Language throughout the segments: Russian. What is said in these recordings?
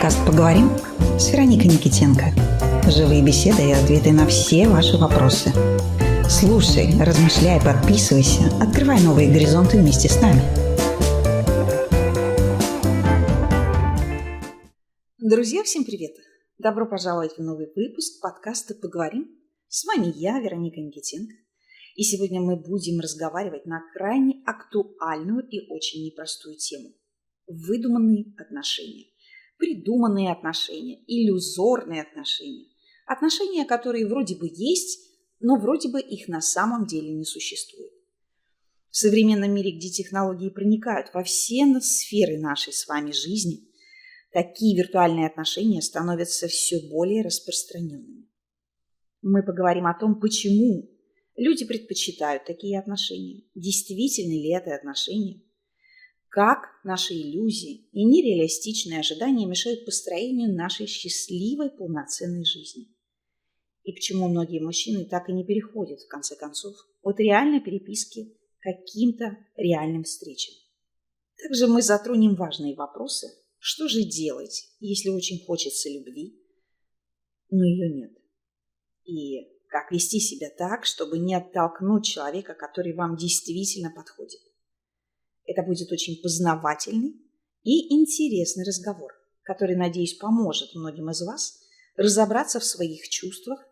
подкаст «Поговорим» с Вероникой Никитенко. Живые беседы и ответы на все ваши вопросы. Слушай, размышляй, подписывайся, открывай новые горизонты вместе с нами. Друзья, всем привет! Добро пожаловать в новый выпуск подкаста «Поговорим». С вами я, Вероника Никитенко. И сегодня мы будем разговаривать на крайне актуальную и очень непростую тему. Выдуманные отношения, придуманные отношения, иллюзорные отношения. Отношения, которые вроде бы есть, но вроде бы их на самом деле не существует. В современном мире, где технологии проникают во все сферы нашей с вами жизни, такие виртуальные отношения становятся все более распространенными. Мы поговорим о том, почему люди предпочитают такие отношения, действительно ли это отношения, как наши иллюзии и нереалистичные ожидания мешают построению нашей счастливой полноценной жизни. И почему многие мужчины так и не переходят, в конце концов, от реальной переписки к каким-то реальным встречам. Также мы затронем важные вопросы. Что же делать, если очень хочется любви, но ее нет? И как вести себя так, чтобы не оттолкнуть человека, который вам действительно подходит? Это будет очень познавательный и интересный разговор, который, надеюсь, поможет многим из вас разобраться в своих чувствах,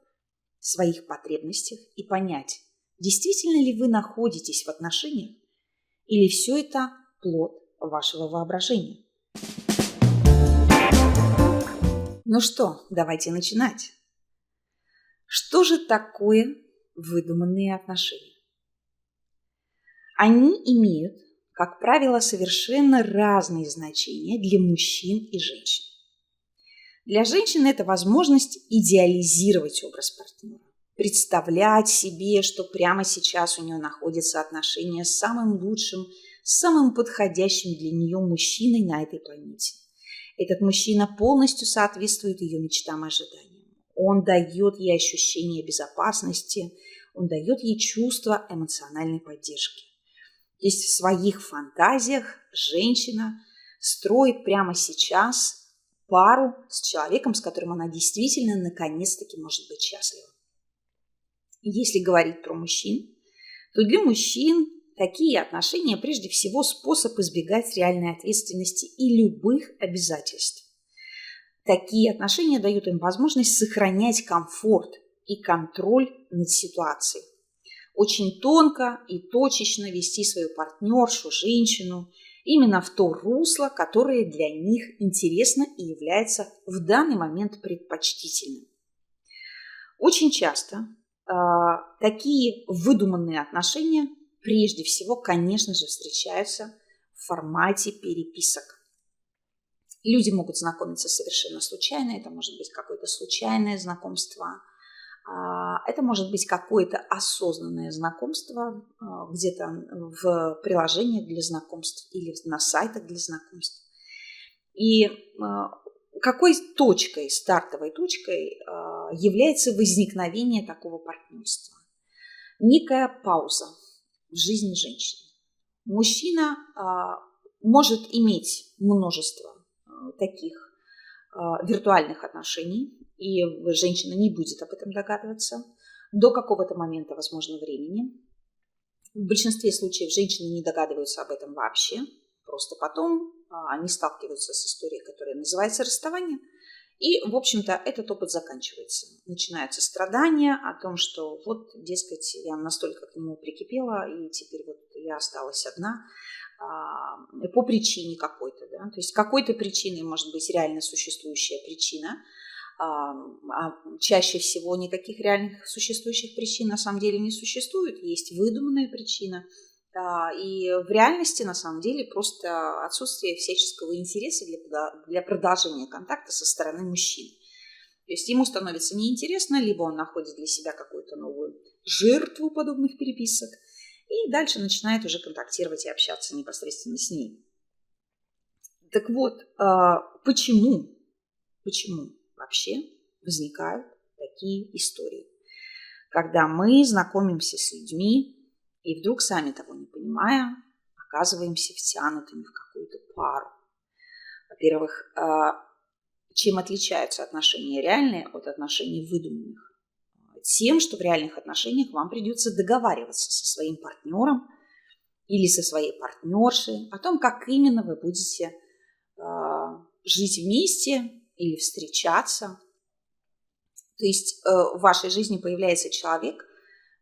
своих потребностях и понять, действительно ли вы находитесь в отношениях или все это плод вашего воображения. Ну что, давайте начинать. Что же такое выдуманные отношения? Они имеют, как правило, совершенно разные значения для мужчин и женщин. Для женщин это возможность идеализировать образ партнера, представлять себе, что прямо сейчас у нее находятся отношения с самым лучшим, самым подходящим для нее мужчиной на этой планете. Этот мужчина полностью соответствует ее мечтам и ожиданиям. Он дает ей ощущение безопасности, он дает ей чувство эмоциональной поддержки. То есть в своих фантазиях женщина строит прямо сейчас пару с человеком, с которым она действительно наконец-таки может быть счастлива. Если говорить про мужчин, то для мужчин такие отношения прежде всего способ избегать реальной ответственности и любых обязательств. Такие отношения дают им возможность сохранять комфорт и контроль над ситуацией. Очень тонко и точечно вести свою партнершу, женщину, именно в то русло, которое для них интересно и является в данный момент предпочтительным. Очень часто такие выдуманные отношения прежде всего, конечно же, встречаются в формате переписок. Люди могут знакомиться совершенно случайно, это может быть какое-то случайное знакомство, это может быть какое-то осознанное знакомство где-то в приложениях для знакомств или на сайтах для знакомств. И какой точкой, стартовой точкой является возникновение такого партнерства? Некая пауза в жизни женщины. Мужчина может иметь множество таких виртуальных отношений, и женщина не будет об этом догадываться до какого-то момента, возможно, времени. В большинстве случаев женщины не догадываются об этом вообще, просто потом они сталкиваются с историей, которая называется расставание, и, в общем-то, этот опыт заканчивается. Начинаются страдания о том, что вот, дескать, я настолько к нему прикипела, и теперь вот я осталась одна по причине какой-то. Да? То есть какой-то причиной может быть реально существующая причина, чаще всего никаких реальных существующих причин на самом деле не существует. Есть выдуманная причина. И в реальности, на самом деле, просто отсутствие всяческого интереса для продолжения контакта со стороны мужчины. То есть ему становится неинтересно, либо он находит для себя какую-то новую жертву подобных переписок, и дальше начинает уже контактировать и общаться непосредственно с ней. Так вот, почему вообще возникают такие истории? Когда мы знакомимся с людьми, и вдруг, сами того не понимая, оказываемся втянутыми в какую-то пару. Во-первых, Чем отличаются отношения реальные от отношений выдуманных? Тем, что в реальных отношениях вам придется договариваться со своим партнером или со своей партнершей о том, как именно вы будете жить вместе или встречаться. То есть в вашей жизни появляется человек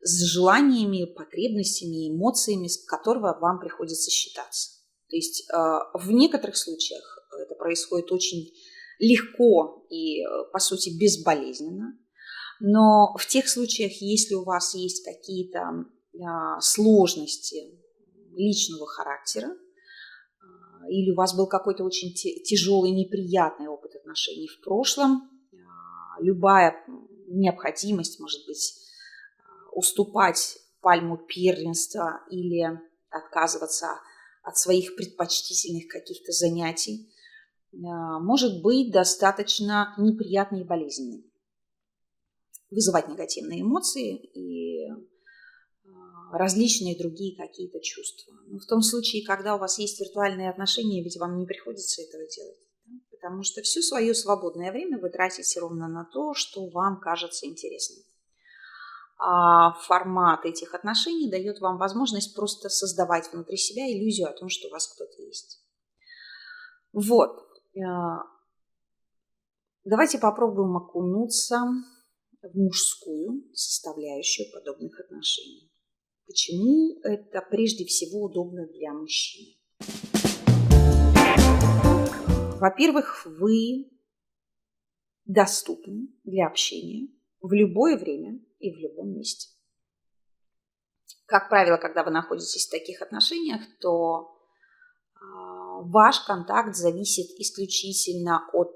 с желаниями, потребностями, эмоциями, с которого вам приходится считаться. То есть в некоторых случаях это происходит очень легко и, по сути, безболезненно. Но в тех случаях, если у вас есть какие-то сложности личного характера, или у вас был какой-то очень тяжелый, неприятный опыт отношений в прошлом, любая необходимость, может быть, уступать пальму первенства или отказываться от своих предпочтительных каких-то занятий, может быть достаточно неприятной и болезненной, вызывать негативные эмоции и различные другие какие-то чувства. Но в том случае, когда у вас есть виртуальные отношения, ведь вам не приходится этого делать. Да? Потому что все свое свободное время вы тратите ровно на то, что вам кажется интересным. А формат этих отношений дает вам возможность просто создавать внутри себя иллюзию о том, что у вас кто-то есть. Вот. Давайте попробуем окунуться в мужскую составляющую подобных отношений. Почему это прежде всего удобно для мужчины? Во-первых, вы доступны для общения в любое время и в любом месте. Как правило, когда вы находитесь в таких отношениях, то ваш контакт зависит исключительно от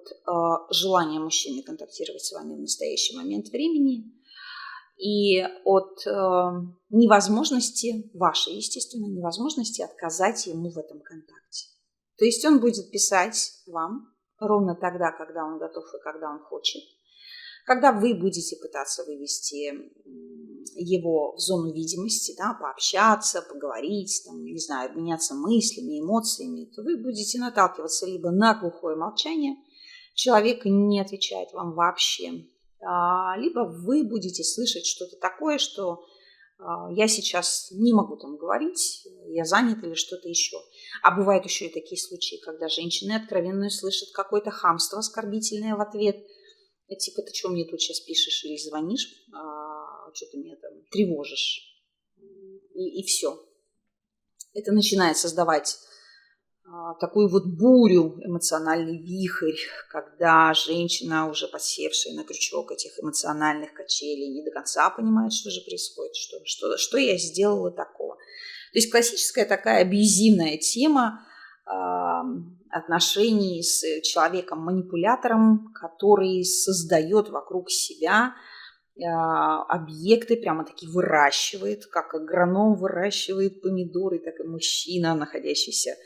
желания мужчины контактировать с вами в настоящий момент времени и от невозможности, вашей, естественно, невозможности отказать ему в этом контакте. То есть он будет писать вам ровно тогда, когда он готов и когда он хочет. Когда вы будете пытаться вывести его в зону видимости, да, пообщаться, поговорить, там, не знаю, обменяться мыслями, эмоциями, то вы будете наталкиваться либо на глухое молчание, человек не отвечает вам вообще, либо вы будете слышать что-то такое, что я сейчас не могу там говорить, я занят или что-то еще. А бывают еще и такие случаи, когда женщины откровенно слышат какое-то хамство оскорбительное в ответ. Типа, ты что мне тут сейчас пишешь или звонишь, что ты меня там тревожишь. И все. Это начинает создавать такую вот бурю, эмоциональный вихрь, когда женщина, уже подсевшая на крючок этих эмоциональных качелей, не до конца понимает, что же происходит, что я сделала такого. То есть классическая такая абьюзивная тема отношений с человеком-манипулятором, который создает вокруг себя объекты, прямо-таки выращивает, как агроном выращивает помидоры, так и мужчина, находящийся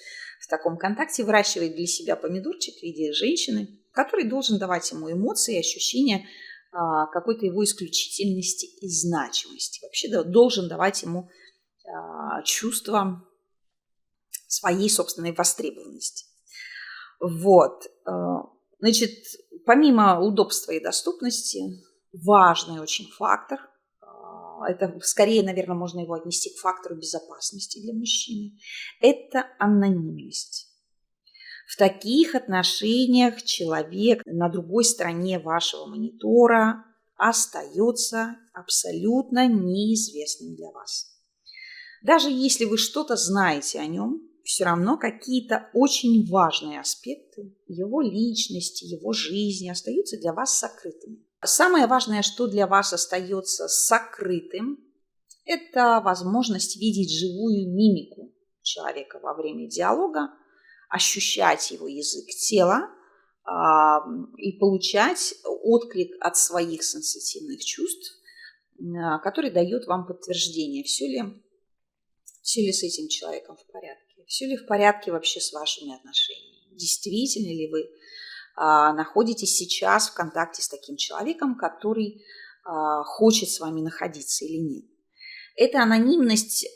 в таком контакте, выращивает для себя помидорчик в виде женщины, который должен давать ему эмоции и ощущения какой-то его исключительности и значимости. Вообще должен давать ему чувство своей собственной востребованности. Вот. Значит, помимо удобства и доступности, важный очень фактор, это скорее, наверное, можно его отнести к фактору безопасности для мужчины, это анонимность. В таких отношениях человек на другой стороне вашего монитора остается абсолютно неизвестным для вас. Даже если вы что-то знаете о нем, все равно какие-то очень важные аспекты его личности, его жизни остаются для вас сокрытыми. Самое важное, что для вас остается сокрытым, это возможность видеть живую мимику человека во время диалога, ощущать его язык тела и получать отклик от своих сенситивных чувств, который дает вам подтверждение, все ли с этим человеком в порядке. Все ли в порядке вообще с вашими отношениями? Действительно ли вы находитесь сейчас в контакте с таким человеком, который хочет с вами находиться или нет? Эта анонимность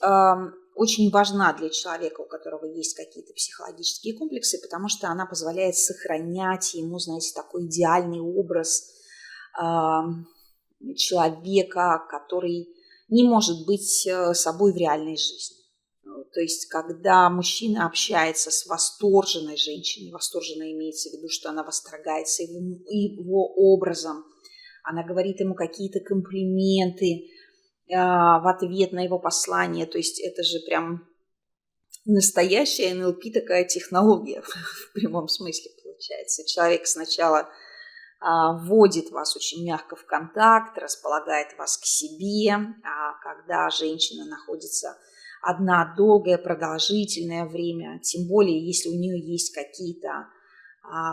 очень важна для человека, у которого есть какие-то психологические комплексы, потому что она позволяет сохранять ему, знаете, такой идеальный образ человека, который не может быть собой в реальной жизни. То есть, когда мужчина общается с восторженной женщиной, восторженно имеется в виду, что она восторгается его образом, она говорит ему какие-то комплименты в ответ на его послание, то есть это же прям настоящая НЛП такая технология в прямом смысле получается. Человек сначала вводит вас очень мягко в контакт, располагает вас к себе, а когда женщина находится одна долгое продолжительное время, тем более если у нее есть какие-то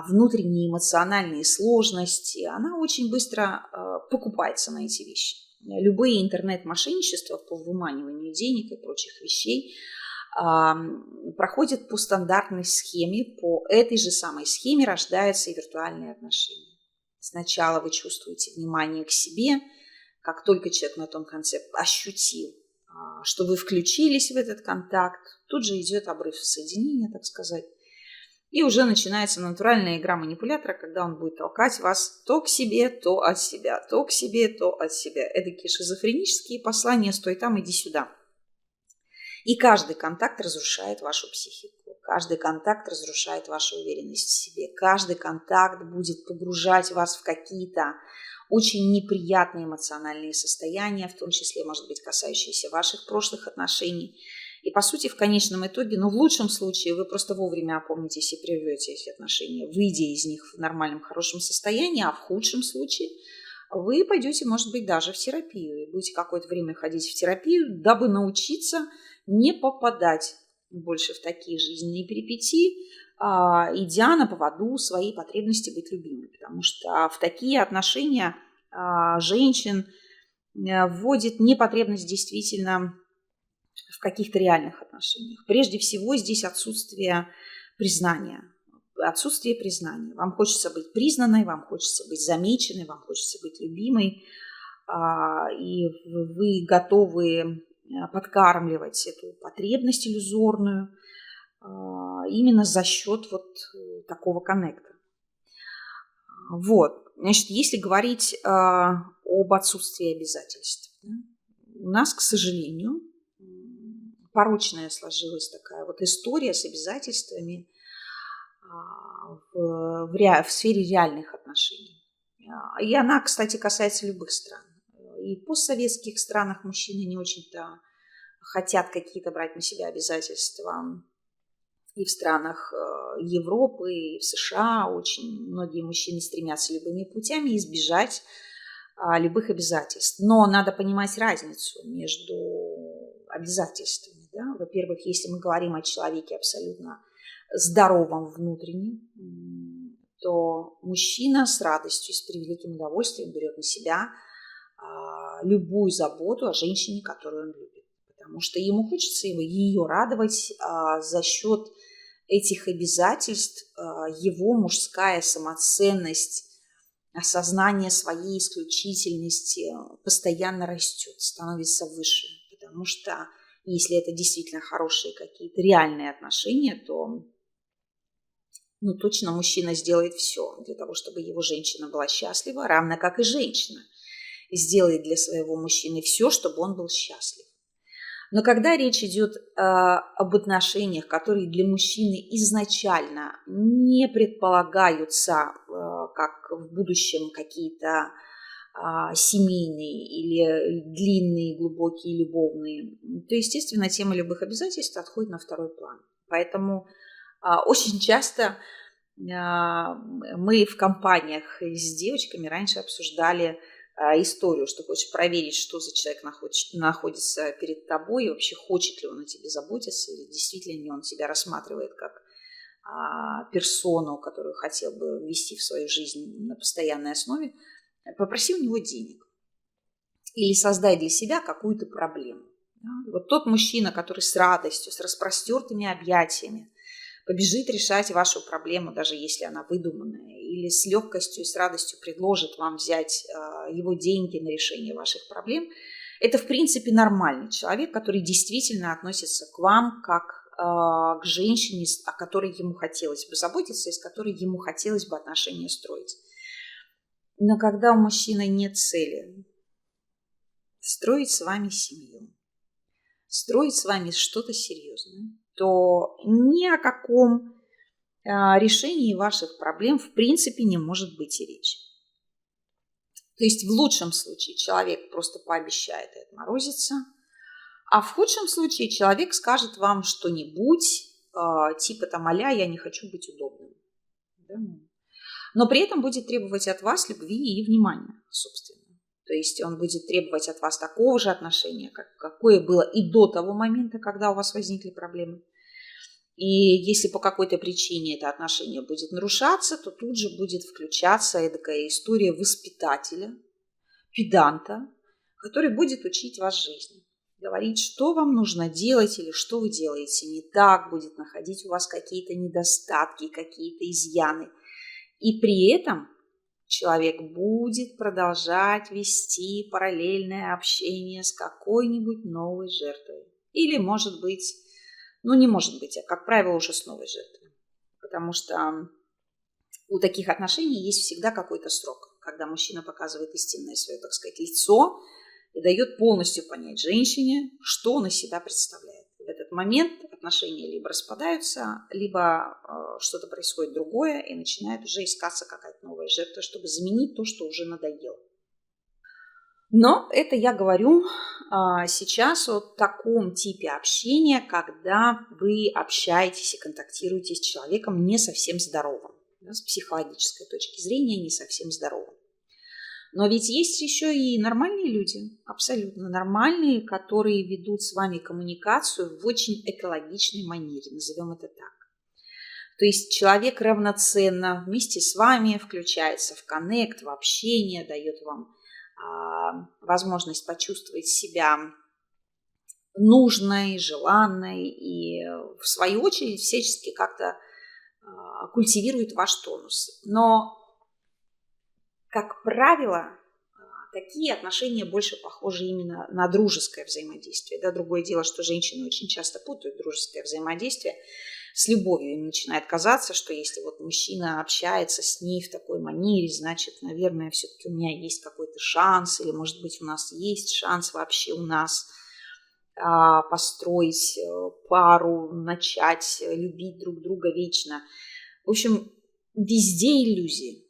внутренние эмоциональные сложности, она очень быстро покупается на эти вещи. Любые интернет-мошенничества по выманиванию денег и прочих вещей проходят по стандартной схеме. По этой же самой схеме рождаются и виртуальные отношения. Сначала вы чувствуете внимание к себе, как только человек на том конце ощутил, что вы включились в этот контакт, тут же идет обрыв соединения, так сказать. И уже начинается натуральная игра манипулятора, когда он будет толкать вас то к себе, то от себя, то к себе, то от себя. Эдакие шизофренические послания «стой там, иди сюда». И каждый контакт разрушает вашу психику, каждый контакт разрушает вашу уверенность в себе, каждый контакт будет погружать вас в какие-то очень неприятные эмоциональные состояния, в том числе, может быть, касающиеся ваших прошлых отношений. И, по сути, в конечном итоге, в лучшем случае вы просто вовремя опомнитесь и прервете эти отношения, выйдя из них в нормальном, хорошем состоянии, а в худшем случае вы пойдете, может быть, даже в терапию и будете какое-то время ходить в терапию, дабы научиться не попадать больше в такие жизненные перипетии, идя на поводу своей потребности быть любимой. Потому что в такие отношения женщин вводит непотребность действительно в каких-то реальных отношениях. Прежде всего здесь отсутствие признания. Отсутствие признания. Вам хочется быть признанной, вам хочется быть замеченной, вам хочется быть любимой, и вы готовы подкармливать эту потребность иллюзорную именно за счет вот такого коннекта. Вот. Значит, если говорить об отсутствии обязательств, у нас, к сожалению, порочная сложилась такая вот история с обязательствами в сфере реальных отношений. И она, кстати, касается любых стран. И в постсоветских странах мужчины не очень-то хотят какие-то брать на себя обязательства. И в странах Европы, и в США очень многие мужчины стремятся любыми путями избежать любых обязательств. Но надо понимать разницу между обязательствами. Да? Во-первых, если мы говорим о человеке абсолютно здоровом внутренне, то мужчина с радостью, с превеликим удовольствием берет на себя любую заботу о женщине, которую он любит. Потому что ему хочется ее радовать за счет этих обязательств. Его мужская самоценность, осознание своей исключительности постоянно растет, становится выше. Потому что если это действительно хорошие какие-то реальные отношения, то точно мужчина сделает все для того, чтобы его женщина была счастлива, равно как и женщина сделает для своего мужчины все, чтобы он был счастлив. Но когда речь идет об отношениях, которые для мужчины изначально не предполагаются как в будущем какие-то семейные или длинные, глубокие, любовные, то, естественно, тема любых обязательств отходит на второй план. Поэтому очень часто мы в компаниях с девочками раньше обсуждали историю, что хочешь проверить, что за человек находится перед тобой, и вообще хочет ли он о тебе заботиться, или действительно ли он тебя рассматривает как персону, которую хотел бы ввести в свою жизнь на постоянной основе. Попроси у него денег или создай для себя какую-то проблему. Вот тот мужчина, который с радостью, с распростертыми объятиями побежит решать вашу проблему, даже если она выдуманная, или с легкостью и с радостью предложит вам взять его деньги на решение ваших проблем, Это, в принципе, нормальный человек, который действительно относится к вам как к женщине, о которой ему хотелось бы заботиться и с которой ему хотелось бы отношения строить. Но когда у мужчины нет цели строить с вами семью, строить с вами что-то серьезное, то ни о каком решении ваших проблем в принципе не может быть и речи. То есть в лучшем случае человек просто пообещает и отморозится, а в худшем случае человек скажет вам что-нибудь, типа там а-ля «я не хочу быть удобным». Да? Но при этом будет требовать от вас любви и внимания, собственно. То есть он будет требовать от вас такого же отношения, какое было и до того момента, когда у вас возникли проблемы. И если по какой-то причине это отношение будет нарушаться, то тут же будет включаться эдакая история воспитателя, педанта, который будет учить вас жизни. Говорить, что вам нужно делать или что вы делаете не так, будет находить у вас какие-то недостатки, какие-то изъяны. И при этом человек будет продолжать вести параллельное общение с какой-нибудь новой жертвой. Или, может быть, не может быть, а, как правило, уже с новой жертвой. Потому что у таких отношений есть всегда какой-то срок, когда мужчина показывает истинное свое, так сказать, лицо и дает полностью понять женщине, что он из себя представляет. В этот момент отношения либо распадаются, либо что-то происходит другое, и начинает уже искаться какая-то новая жертва, чтобы заменить то, что уже надоело. Но это я говорю сейчас о таком типе общения, когда вы общаетесь и контактируете с человеком не совсем здоровым, да, с психологической точки зрения не совсем здоровым. Но ведь есть еще и нормальные люди, абсолютно нормальные, которые ведут с вами коммуникацию в очень экологичной манере, назовем это так. То есть человек равноценно вместе с вами включается в коннект, в общение, дает вам возможность почувствовать себя нужной, желанной и, в свою очередь, всячески как-то культивирует ваш тонус. Но, как правило, такие отношения больше похожи именно на дружеское взаимодействие. Да, другое дело, что женщины очень часто путают дружеское взаимодействие с любовью. Им начинает казаться, что если вот мужчина общается с ней в такой манере, значит, наверное, все-таки у меня есть какой-то шанс, или, может быть, у нас есть шанс вообще у нас построить пару, начать любить друг друга вечно. В общем, везде иллюзии.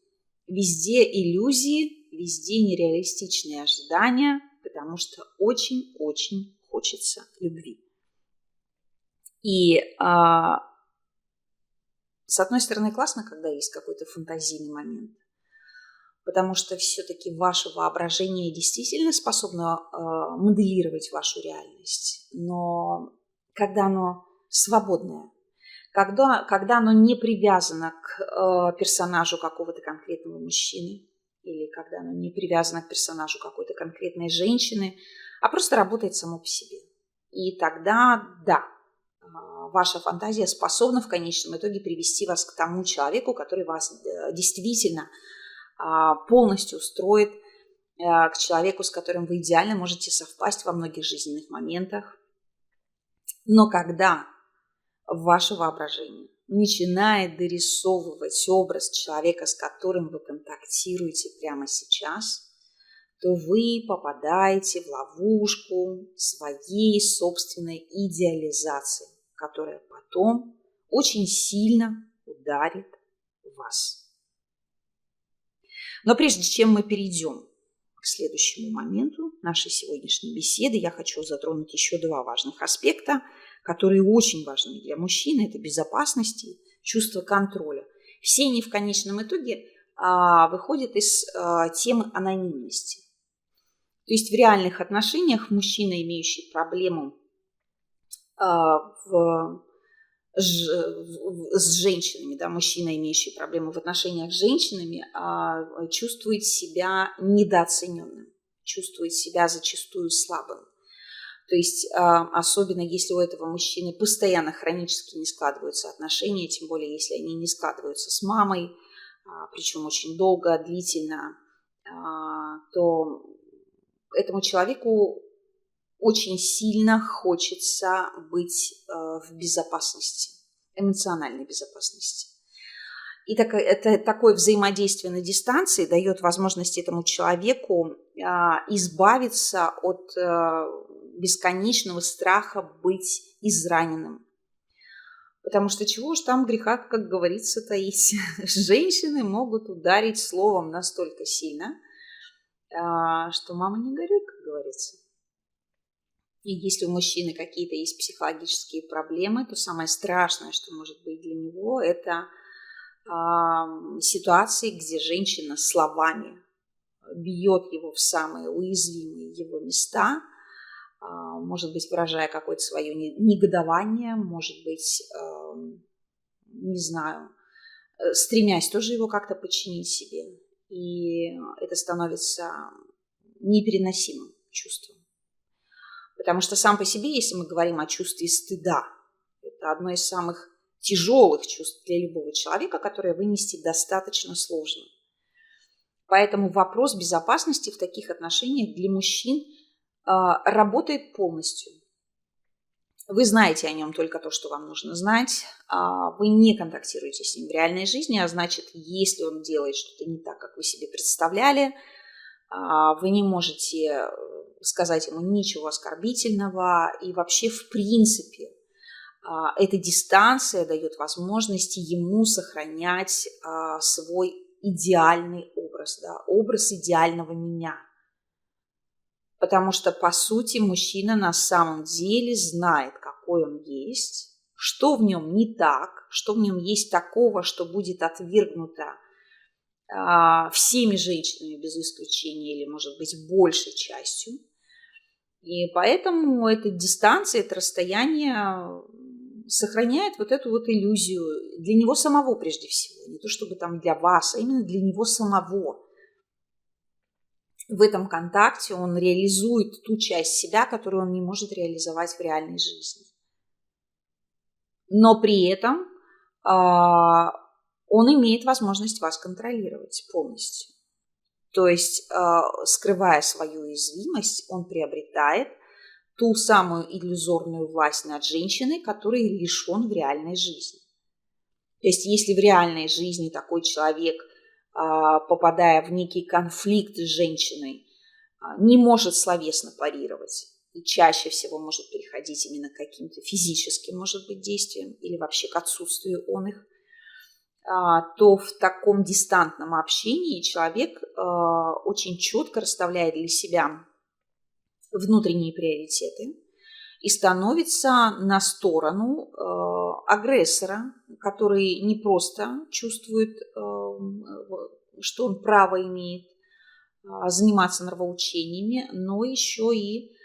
Везде иллюзии, везде нереалистичные ожидания, потому что очень-очень хочется любви. И с одной стороны, классно, когда есть какой-то фантазийный момент, потому что все-таки ваше воображение действительно способно моделировать вашу реальность. Но когда оно свободное, когда оно не привязано к персонажу какого-то конкретного мужчины, или когда оно не привязано к персонажу какой-то конкретной женщины, а просто работает само по себе. И тогда, да, ваша фантазия способна в конечном итоге привести вас к тому человеку, который вас действительно полностью устроит, к человеку, с которым вы идеально можете совпасть во многих жизненных моментах. Но когда ваше воображение начинает дорисовывать образ человека, с которым вы контактируете прямо сейчас, то вы попадаете в ловушку своей собственной идеализации, которая потом очень сильно ударит вас. Но прежде чем мы перейдем к следующему моменту нашей сегодняшней беседы, я хочу затронуть еще два важных аспекта, которые очень важны для мужчины. Это безопасность и чувство контроля. Все они в конечном итоге выходят из темы анонимности. То есть в реальных отношениях мужчина, имеющий проблему с женщинами, да, мужчина, имеющий проблемы в отношениях с женщинами, чувствует себя недооцененным, чувствует себя зачастую слабым. То есть особенно если у этого мужчины постоянно хронически не складываются отношения, тем более если они не складываются с мамой, причем очень долго, длительно, то этому человеку очень сильно хочется быть в безопасности, эмоциональной безопасности. И такое взаимодействие на дистанции дает возможность этому человеку избавиться от бесконечного страха быть израненным. Потому что чего уж там греха, как говорится, таить. Женщины могут ударить словом настолько сильно, что мама не горюй, как говорится. И если у мужчины какие-то есть психологические проблемы, то самое страшное, что может быть для него, это ситуации, где женщина словами бьет его в самые уязвимые его места, может быть, выражая какое-то свое негодование, может быть, не знаю, стремясь тоже его как-то подчинить себе. И это становится непереносимым чувством. Потому что сам по себе, если мы говорим о чувстве стыда, это одно из самых тяжелых чувств для любого человека, которое вынести достаточно сложно. Поэтому вопрос безопасности в таких отношениях для мужчин работает полностью. Вы знаете о нем только то, что вам нужно знать. Вы не контактируете с ним в реальной жизни, а значит, если он делает что-то не так, как вы себе представляли, вы не можете сказать ему ничего оскорбительного. И вообще, в принципе, эта дистанция дает возможность ему сохранять свой идеальный образ, да, образ идеального меня. Потому что, по сути, мужчина на самом деле знает, какой он есть, что в нем не так, что в нем есть такого, что будет отвергнуто всеми женщинами без исключения или, может быть, большей частью. И поэтому эта дистанция, это расстояние сохраняет вот эту вот иллюзию для него самого прежде всего. Не то чтобы там для вас, а именно для него самого. В этом контакте он реализует ту часть себя, которую он не может реализовать в реальной жизни. Но при этом он имеет возможность вас контролировать полностью. То есть, скрывая свою уязвимость, он приобретает ту самую иллюзорную власть над женщиной, которой лишен в реальной жизни. То есть, если в реальной жизни такой человек, попадая в некий конфликт с женщиной, не может словесно парировать и чаще всего может переходить именно к каким-то физическим, может быть, действиям или вообще к отсутствию их, то в таком дистантном общении человек очень четко расставляет для себя внутренние приоритеты и становится на сторону агрессора, который не просто чувствует, что он право имеет заниматься нравоучениями, но еще и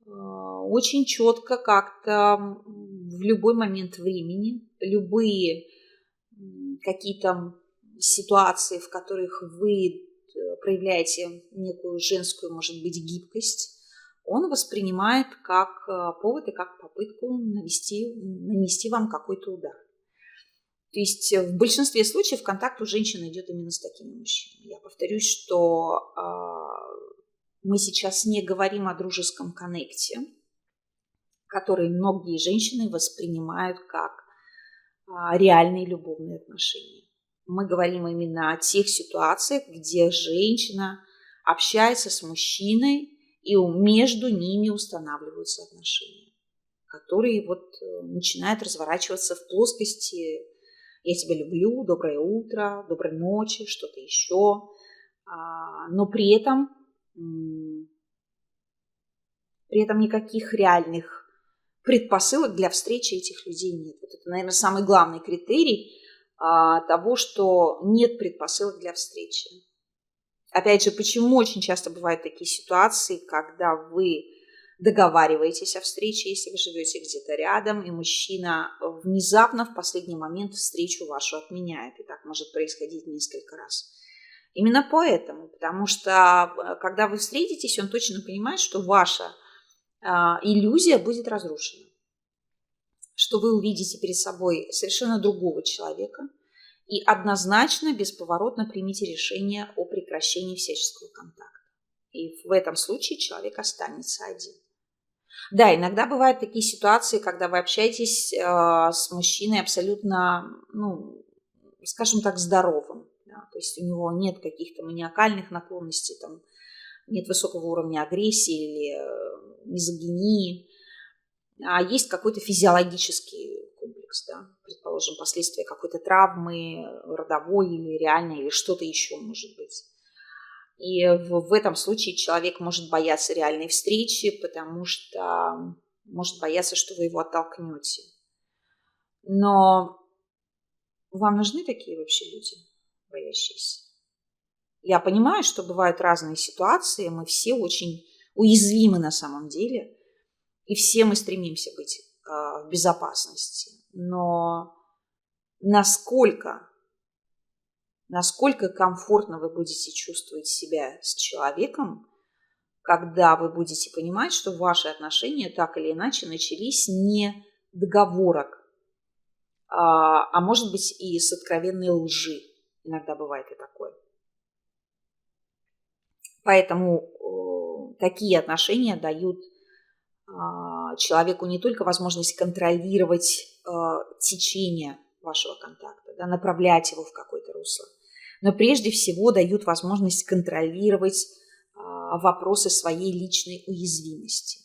очень четко как-то в любой момент времени, любые какие-то ситуации, в которых вы проявляете некую женскую, может быть, гибкость, он воспринимает как повод и как попытку нанести вам какой-то удар. То есть в большинстве случаев контакт у женщины идет именно с такими мужчинами. Я повторюсь, что мы сейчас не говорим о дружеском коннекте, который многие женщины воспринимают как реальные любовные отношения. Мы говорим именно о тех ситуациях, где женщина общается с мужчиной, и между ними устанавливаются отношения, которые начинают разворачиваться в плоскости «я тебя люблю», «доброе утро», «доброй ночи», что-то еще. Но при этом никаких реальных предпосылок для встречи этих людей нет. Вот это, наверное, самый главный критерий того, что нет предпосылок для встречи. Опять же, почему очень часто бывают такие ситуации, когда вы договариваетесь о встрече, если вы живете где-то рядом, и мужчина внезапно в последний момент встречу вашу отменяет. И так может происходить несколько раз. Именно поэтому, потому что когда вы встретитесь, он точно понимает, что ваша иллюзия будет разрушена, что вы увидите перед собой совершенно другого человека и однозначно, бесповоротно примите решение о прекращении всяческого контакта. И в этом случае человек останется один. Да, иногда бывают такие ситуации, когда вы общаетесь с мужчиной абсолютно, ну, скажем так, здоровым. Да, то есть у него нет каких-то маниакальных наклонностей, там, нет высокого уровня агрессии или мизогинии, а есть какой-то физиологический комплекс, да, предположим, последствия какой-то травмы родовой или реальной, или что-то еще может быть. И в этом случае человек может бояться реальной встречи, потому что может бояться, что вы его оттолкнете. Но вам нужны такие вообще люди, боящиеся? Я понимаю, что бывают разные ситуации, мы все очень уязвимы на самом деле, и все мы стремимся быть в безопасности. Но насколько комфортно вы будете чувствовать себя с человеком, когда вы будете понимать, что ваши отношения так или иначе начались не договорок, а может быть и с откровенной лжи. Иногда бывает и такое. Поэтому такие отношения дают человеку не только возможность контролировать течение вашего контакта, да, направлять его в какое-то русло, но прежде всего дают возможность контролировать вопросы своей личной уязвимости.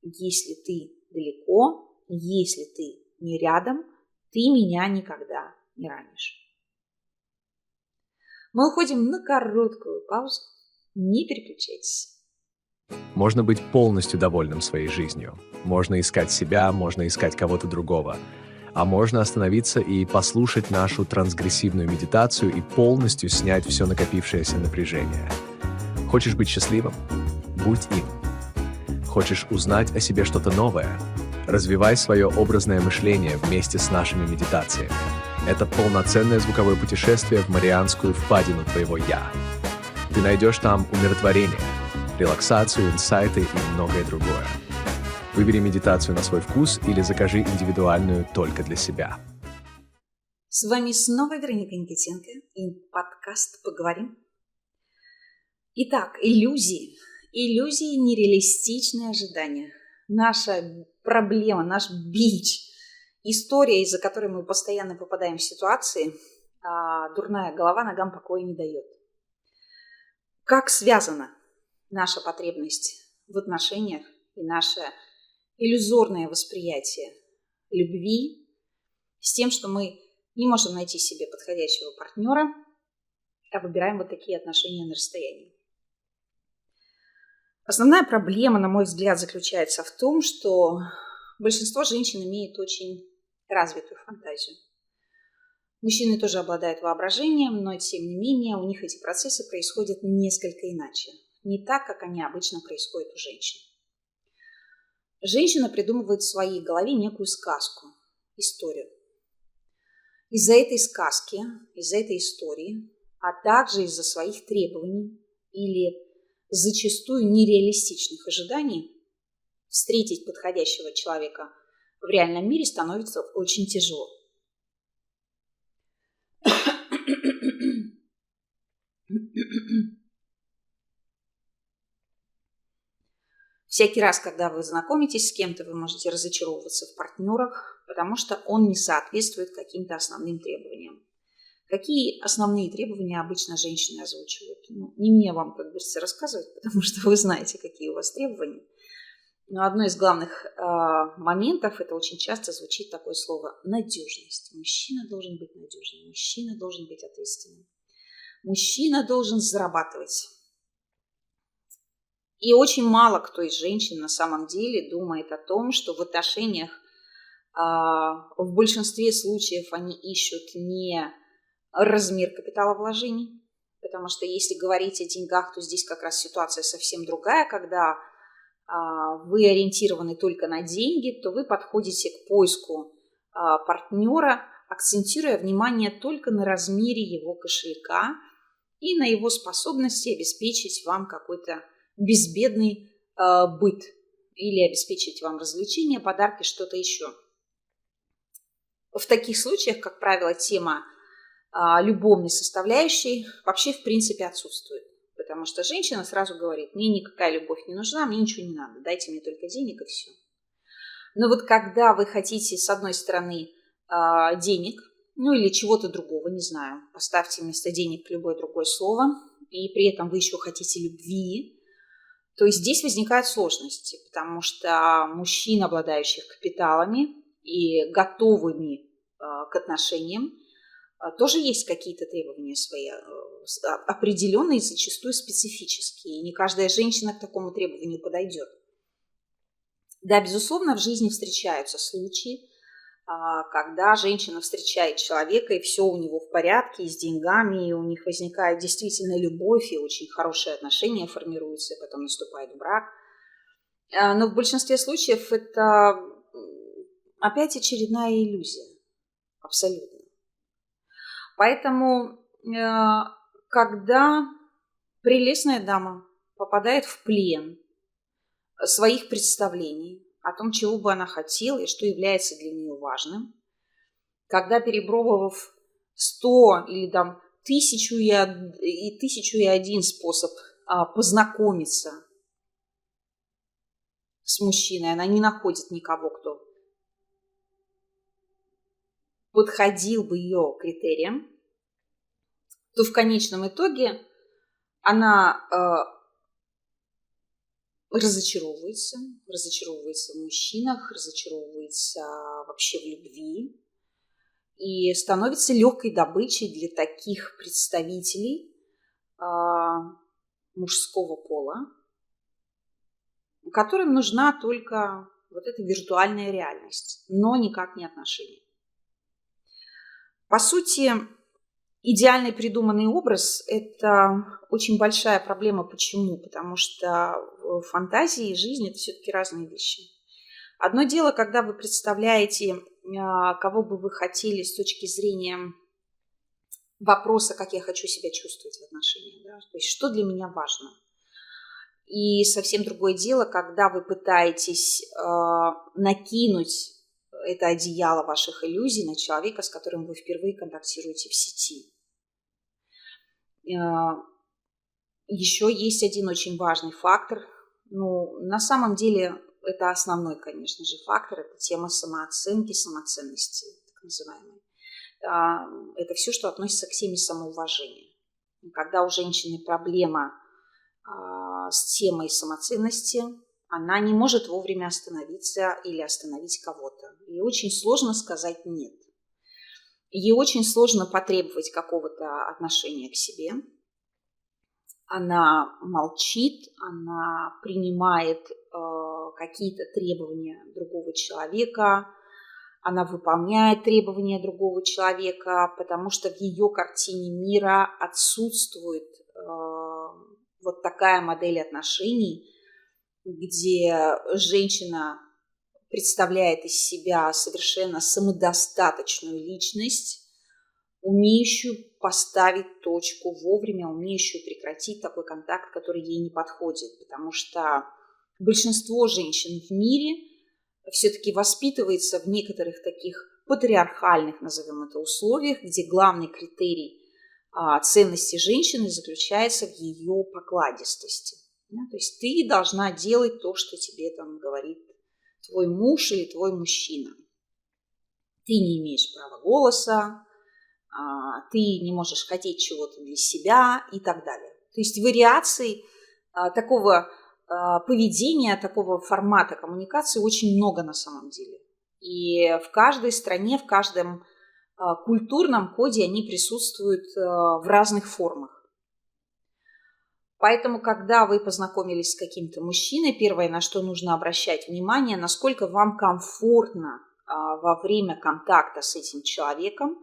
Если ты далеко, если ты не рядом, ты меня никогда не ранишь. Мы уходим на короткую паузу. Не переключайтесь. Можно быть полностью довольным своей жизнью. Можно искать себя, можно искать кого-то другого. А можно остановиться и послушать нашу трансгрессивную медитацию и полностью снять все накопившееся напряжение. Хочешь быть счастливым? Будь им. Хочешь узнать о себе что-то новое? Развивай свое образное мышление вместе с нашими медитациями. Это полноценное звуковое путешествие в Марианскую впадину твоего «Я». Ты найдешь там умиротворение, релаксацию, инсайты и многое другое. Выбери медитацию на свой вкус или закажи индивидуальную только для себя. С вами снова Вероника Никитенко и подкаст «Поговорим». Итак, иллюзии. Иллюзии – нереалистичные ожидания. Наша проблема, наш бич, история, из-за которой мы постоянно попадаем в ситуации, дурная голова ногам покоя не дает. Как связана наша потребность в отношениях и наше иллюзорное восприятие любви с тем, что мы не можем найти себе подходящего партнера, а выбираем вот такие отношения на расстоянии. Основная проблема, на мой взгляд, заключается в том, что большинство женщин имеет очень развитую фантазию. Мужчины тоже обладают воображением, но тем не менее у них эти процессы происходят несколько иначе. Не так, как они обычно происходят у женщин. Женщина придумывает в своей голове некую сказку, историю. Из-за этой сказки, из-за этой истории, а также из-за своих требований или зачастую нереалистичных ожиданий, встретить подходящего человека в реальном мире становится очень тяжело. Всякий раз, когда вы знакомитесь с кем-то, вы можете разочаровываться в партнерах, потому что он не соответствует каким-то основным требованиям. Какие основные требования обычно женщины озвучивают? Не мне вам, как говорится, рассказывать, потому что вы знаете, какие у вас требования. Но одно из главных моментов, это очень часто звучит такое слово «надежность». Мужчина должен быть надежным, мужчина должен быть ответственным. Мужчина должен зарабатывать. И очень мало кто из женщин на самом деле думает о том, что в отношениях в большинстве случаев они ищут не размер капиталовложений, потому что если говорить о деньгах, то здесь как раз ситуация совсем другая, когда вы ориентированы только на деньги, то вы подходите к поиску партнера, акцентируя внимание только на размере его кошелька и на его способности обеспечить вам какой-то безбедный быт или обеспечить вам развлечения, подарки, что-то еще. В таких случаях, как правило, тема любовной составляющей вообще в принципе отсутствует. Потому что женщина сразу говорит: мне никакая любовь не нужна, мне ничего не надо, дайте мне только денег и все. Но вот когда вы хотите, с одной стороны, денег, ну или чего-то другого, не знаю, поставьте вместо денег любое другое слово, и при этом вы еще хотите любви, то есть здесь возникают сложности, потому что мужчин, обладающих капиталами и готовыми к отношениям, тоже есть какие-то требования свои, определенные, зачастую специфические. И не каждая женщина к такому требованию подойдет. Да, безусловно, в жизни встречаются случаи, когда женщина встречает человека, и все у него в порядке, и с деньгами, и у них возникает действительно любовь, и очень хорошие отношения формируются, и потом наступает брак. Но в большинстве случаев это опять очередная иллюзия. Абсолютно. Поэтому, когда прелестная дама попадает в плен своих представлений о том, чего бы она хотела и что является для нее важным, когда, перепробовав 100 или там 1001 способ познакомиться с мужчиной, она не находит никого, кто подходил бы ее критериям, то в конечном итоге она разочаровывается в мужчинах, разочаровывается вообще в любви и становится легкой добычей для таких представителей мужского пола, которым нужна только вот эта виртуальная реальность, но никак не отношения. По сути, идеальный придуманный образ – это очень большая проблема. Почему? Потому что фантазии и жизнь – это все-таки разные вещи. Одно дело, когда вы представляете, кого бы вы хотели с точки зрения вопроса, как я хочу себя чувствовать в отношениях, да? То есть что для меня важно. И совсем другое дело, когда вы пытаетесь накинуть это одеяло ваших иллюзий на человека, с которым вы впервые контактируете в сети. Еще есть один очень важный фактор. Ну, на самом деле, это основной, конечно же, фактор. Это тема самооценки, самоценности, так называемой. Это все, что относится к теме самоуважения. Когда у женщины проблема с темой самоценности, она не может вовремя остановиться или остановить кого-то. Ей очень сложно сказать «нет». Ей очень сложно потребовать какого-то отношения к себе. Она молчит, она принимает какие-то требования другого человека, она выполняет требования другого человека, потому что в ее картине мира отсутствует вот такая модель отношений, где женщина представляет из себя совершенно самодостаточную личность, умеющую поставить точку вовремя, умеющую прекратить такой контакт, который ей не подходит. Потому что большинство женщин в мире все-таки воспитывается в некоторых таких патриархальных, назовем это, условиях, где главный критерий ценности женщины заключается в ее покладистости. То есть ты должна делать то, что тебе там говорит твой муж или твой мужчина. Ты не имеешь права голоса, ты не можешь хотеть чего-то для себя и так далее. То есть вариаций такого поведения, такого формата коммуникации очень много на самом деле. И в каждой стране, в каждом культурном коде они присутствуют в разных формах. Поэтому, когда вы познакомились с каким-то мужчиной, первое, на что нужно обращать внимание, насколько вам комфортно во время контакта с этим человеком,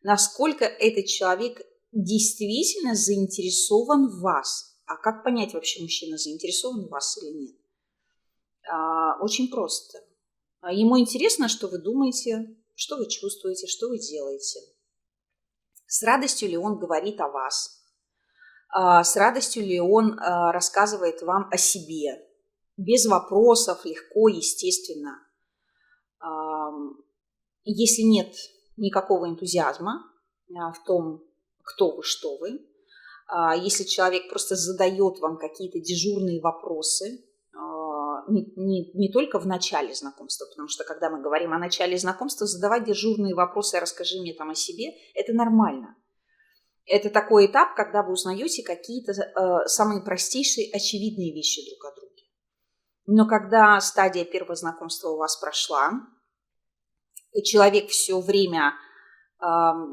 насколько этот человек действительно заинтересован в вас. А как понять вообще, мужчина заинтересован в вас или нет? Очень просто. Ему интересно, что вы думаете, что вы чувствуете, что вы делаете. С радостью ли он говорит о вас? С радостью ли он рассказывает вам о себе? Без вопросов, легко, естественно. Если нет никакого энтузиазма в том, кто вы, что вы, если человек просто задает вам какие-то дежурные вопросы, не только в начале знакомства, потому что когда мы говорим о начале знакомства, задавать дежурные вопросы, расскажи мне там о себе, это нормально. Это такой этап, когда вы узнаете какие-то самые простейшие, очевидные вещи друг о друге. Но когда стадия первого знакомства у вас прошла, человек все время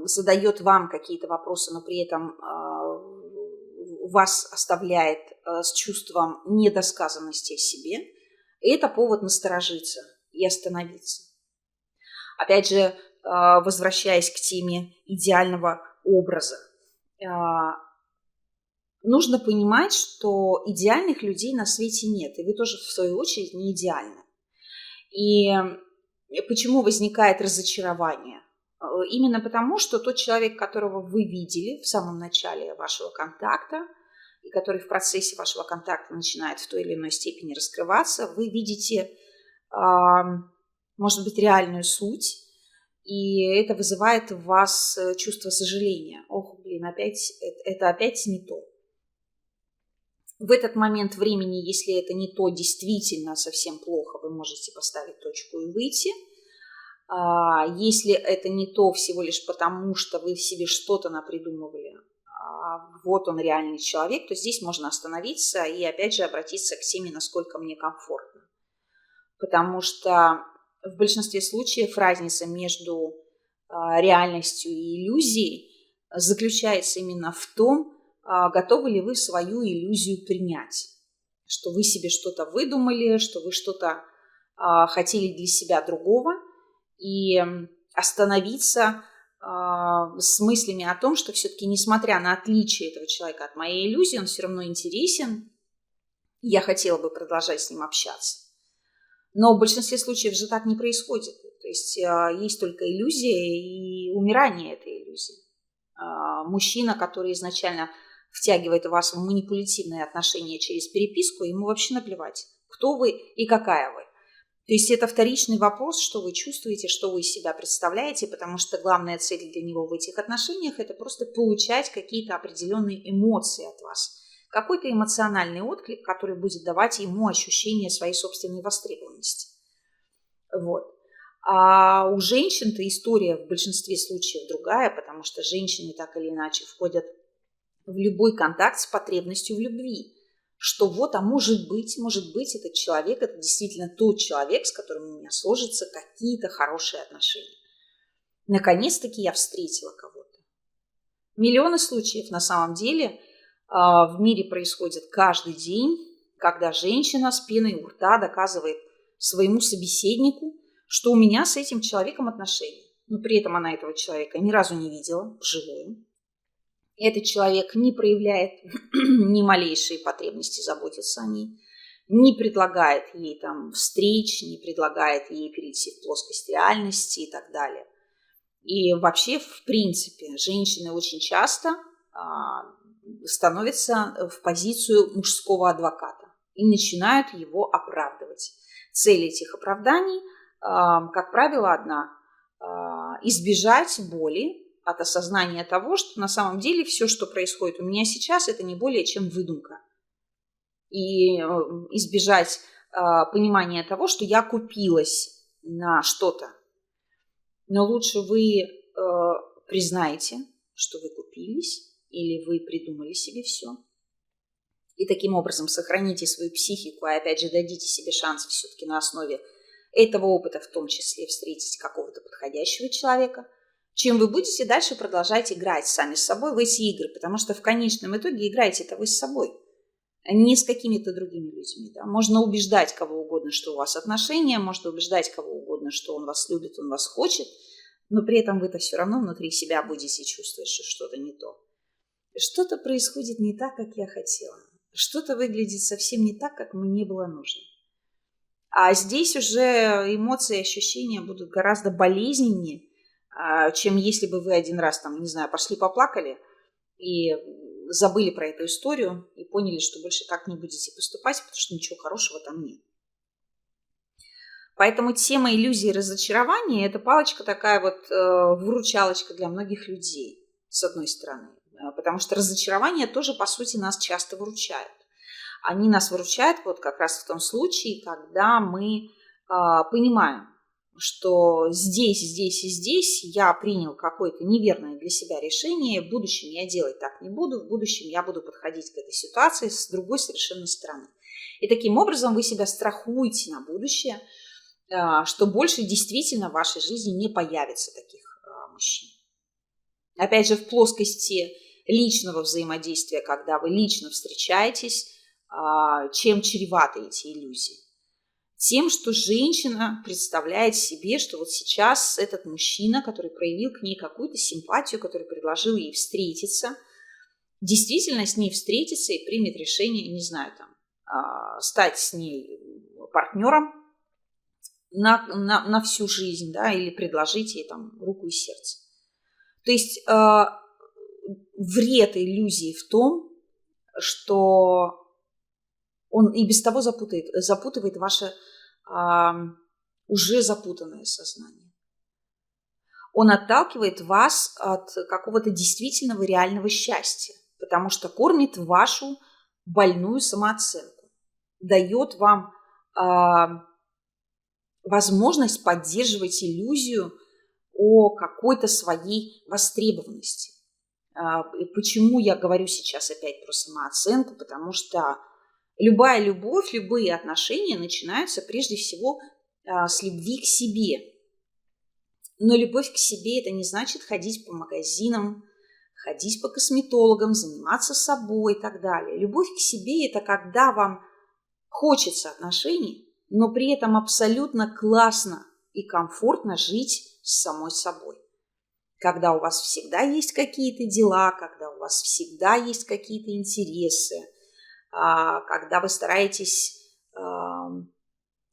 задает вам какие-то вопросы, но при этом вас оставляет с чувством недосказанности о себе, это повод насторожиться и остановиться. Опять же, возвращаясь к теме идеального образа, нужно понимать, что идеальных людей на свете нет, и вы тоже, в свою очередь, не идеальны. И почему возникает разочарование? Именно потому, что тот человек, которого вы видели в самом начале вашего контакта, и который в процессе вашего контакта начинает в той или иной степени раскрываться, вы видите, может быть, реальную суть, и это вызывает в вас чувство сожаления. Ох, блин, это опять не то. В этот момент времени, если это не то, действительно совсем плохо, вы можете поставить точку и выйти. Если это не то всего лишь потому, что вы в себе что-то напридумывали, вот он реальный человек, то здесь можно остановиться и опять же обратиться к теме, насколько мне комфортно. Потому что в большинстве случаев разница между реальностью и иллюзией заключается именно в том, готовы ли вы свою иллюзию принять. Что вы себе что-то выдумали, что вы что-то хотели для себя другого, и остановиться с мыслями о том, что все-таки, несмотря на отличие этого человека от моей иллюзии, он все равно интересен, и я хотела бы продолжать с ним общаться. Но в большинстве случаев же так не происходит. То есть есть только иллюзия и умирание этой иллюзии. Мужчина, который изначально втягивает вас в манипулятивные отношения через переписку, ему вообще наплевать, кто вы и какая вы. То есть это вторичный вопрос, что вы чувствуете, что вы из себя представляете, потому что главная цель для него в этих отношениях – это просто получать какие-то определенные эмоции от вас. Какой-то эмоциональный отклик, который будет давать ему ощущение своей собственной востребованности. Вот. А у женщин-то история в большинстве случаев другая, потому что женщины так или иначе входят в любой контакт с потребностью в любви. Что вот, может быть, этот человек, это действительно тот человек, с которым у меня сложатся какие-то хорошие отношения. Наконец-таки я встретила кого-то. Миллионы случаев на самом деле в мире происходят каждый день, когда женщина с пеной у рта доказывает своему собеседнику, что у меня с этим человеком отношения. Но при этом она этого человека ни разу не видела вживую. Этот человек не проявляет ни малейшей потребности заботиться о ней, не предлагает ей там встреч, не предлагает ей перейти в плоскость реальности и так далее. И вообще, в принципе, женщины очень часто становятся в позицию мужского адвоката и начинают его оправдывать. Цель этих оправданий, как правило, одна – избежать боли от осознания того, что на самом деле все, что происходит у меня сейчас, это не более чем выдумка. И избежать понимания того, что я купилась на что-то. Но лучше вы признаете, что вы купились, или вы придумали себе все. И таким образом сохраните свою психику, и опять же дадите себе шанс все-таки на основе этого опыта, в том числе встретить какого-то подходящего человека, чем вы будете дальше продолжать играть сами с собой в эти игры, потому что в конечном итоге играете-то вы с собой, а не с какими-то другими людьми. Да? Можно убеждать кого угодно, что у вас отношения, можно убеждать кого угодно, что он вас любит, он вас хочет, но при этом вы-то все равно внутри себя будете чувствовать, что что-то не то. Что-то происходит не так, как я хотела. Что-то выглядит совсем не так, как мне было нужно. А здесь уже эмоции и ощущения будут гораздо болезненнее, чем если бы вы один раз, там, не знаю, пошли поплакали и забыли про эту историю и поняли, что больше так не будете поступать, потому что ничего хорошего там нет. Поэтому тема иллюзии и разочарования – это палочка такая вот, выручалочка для многих людей, с одной стороны. Потому что разочарование тоже, по сути, нас часто выручает. Они нас выручают вот как раз в том случае, когда мы понимаем, что здесь и здесь я принял какое-то неверное для себя решение, в будущем я делать так не буду, в будущем я буду подходить к этой ситуации с другой совершенно стороны. И таким образом вы себя страхуете на будущее, что больше действительно в вашей жизни не появится таких мужчин. Опять же, в плоскости личного взаимодействия, когда вы лично встречаетесь, чем чреваты эти иллюзии? Тем, что женщина представляет себе, что вот сейчас этот мужчина, который проявил к ней какую-то симпатию, который предложил ей встретиться, действительно с ней встретится и примет решение, не знаю, там, стать с ней партнером на всю жизнь, да, или предложить ей там руку и сердце. То есть вред иллюзии в том, что он и без того запутывает ваше уже запутанное сознание. Он отталкивает вас от какого-то действительного реального счастья, потому что кормит вашу больную самооценку, дает вам возможность поддерживать иллюзию о какой-то своей востребованности. Почему я говорю сейчас опять про самооценку? Потому что любая любовь, любые отношения начинаются прежде всего с любви к себе. Но любовь к себе – это не значит ходить по магазинам, ходить по косметологам, заниматься собой и так далее. Любовь к себе – это когда вам хочется отношений, но при этом абсолютно классно и комфортно жить с самой собой. Когда у вас всегда есть какие-то дела, когда у вас всегда есть какие-то интересы, когда вы стараетесь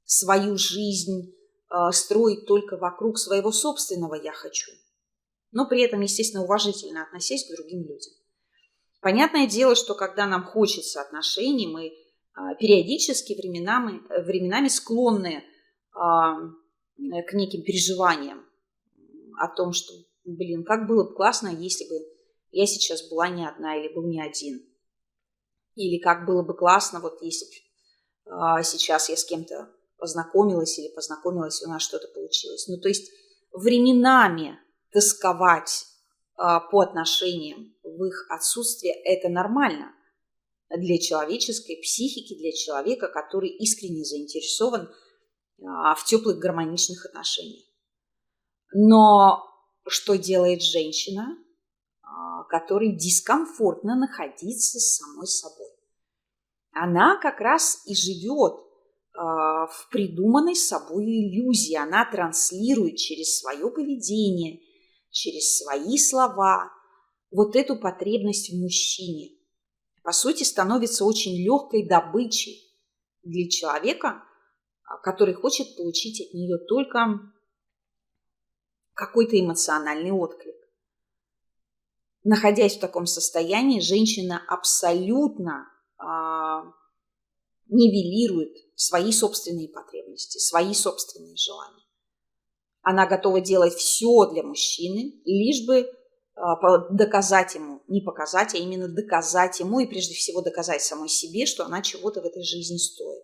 свою жизнь строить только вокруг своего собственного «я хочу», но при этом, естественно, уважительно относясь к другим людям. Понятное дело, что когда нам хочется отношений, мы периодически временами склонны к неким переживаниям о том, что, как было бы классно, если бы я сейчас была не одна или был не один. Или как было бы классно, вот если бы сейчас я с кем-то познакомилась или познакомилась, у нас что-то получилось. Ну, то есть временами тосковать по отношениям в их отсутствие – это нормально для человеческой психики, для человека, который искренне заинтересован в теплых гармоничных отношениях. Но что делает женщина, которой дискомфортно находиться с самой собой? Она как раз и живет в придуманной собой иллюзии. Она транслирует через свое поведение, через свои слова вот эту потребность в мужчине. По сути, становится очень легкой добычей для человека, который хочет получить от нее только какой-то эмоциональный отклик. Находясь в таком состоянии, женщина абсолютно нивелирует свои собственные потребности, свои собственные желания. Она готова делать все для мужчины, лишь бы доказать ему, не показать, а именно доказать ему и прежде всего доказать самой себе, что она чего-то в этой жизни стоит.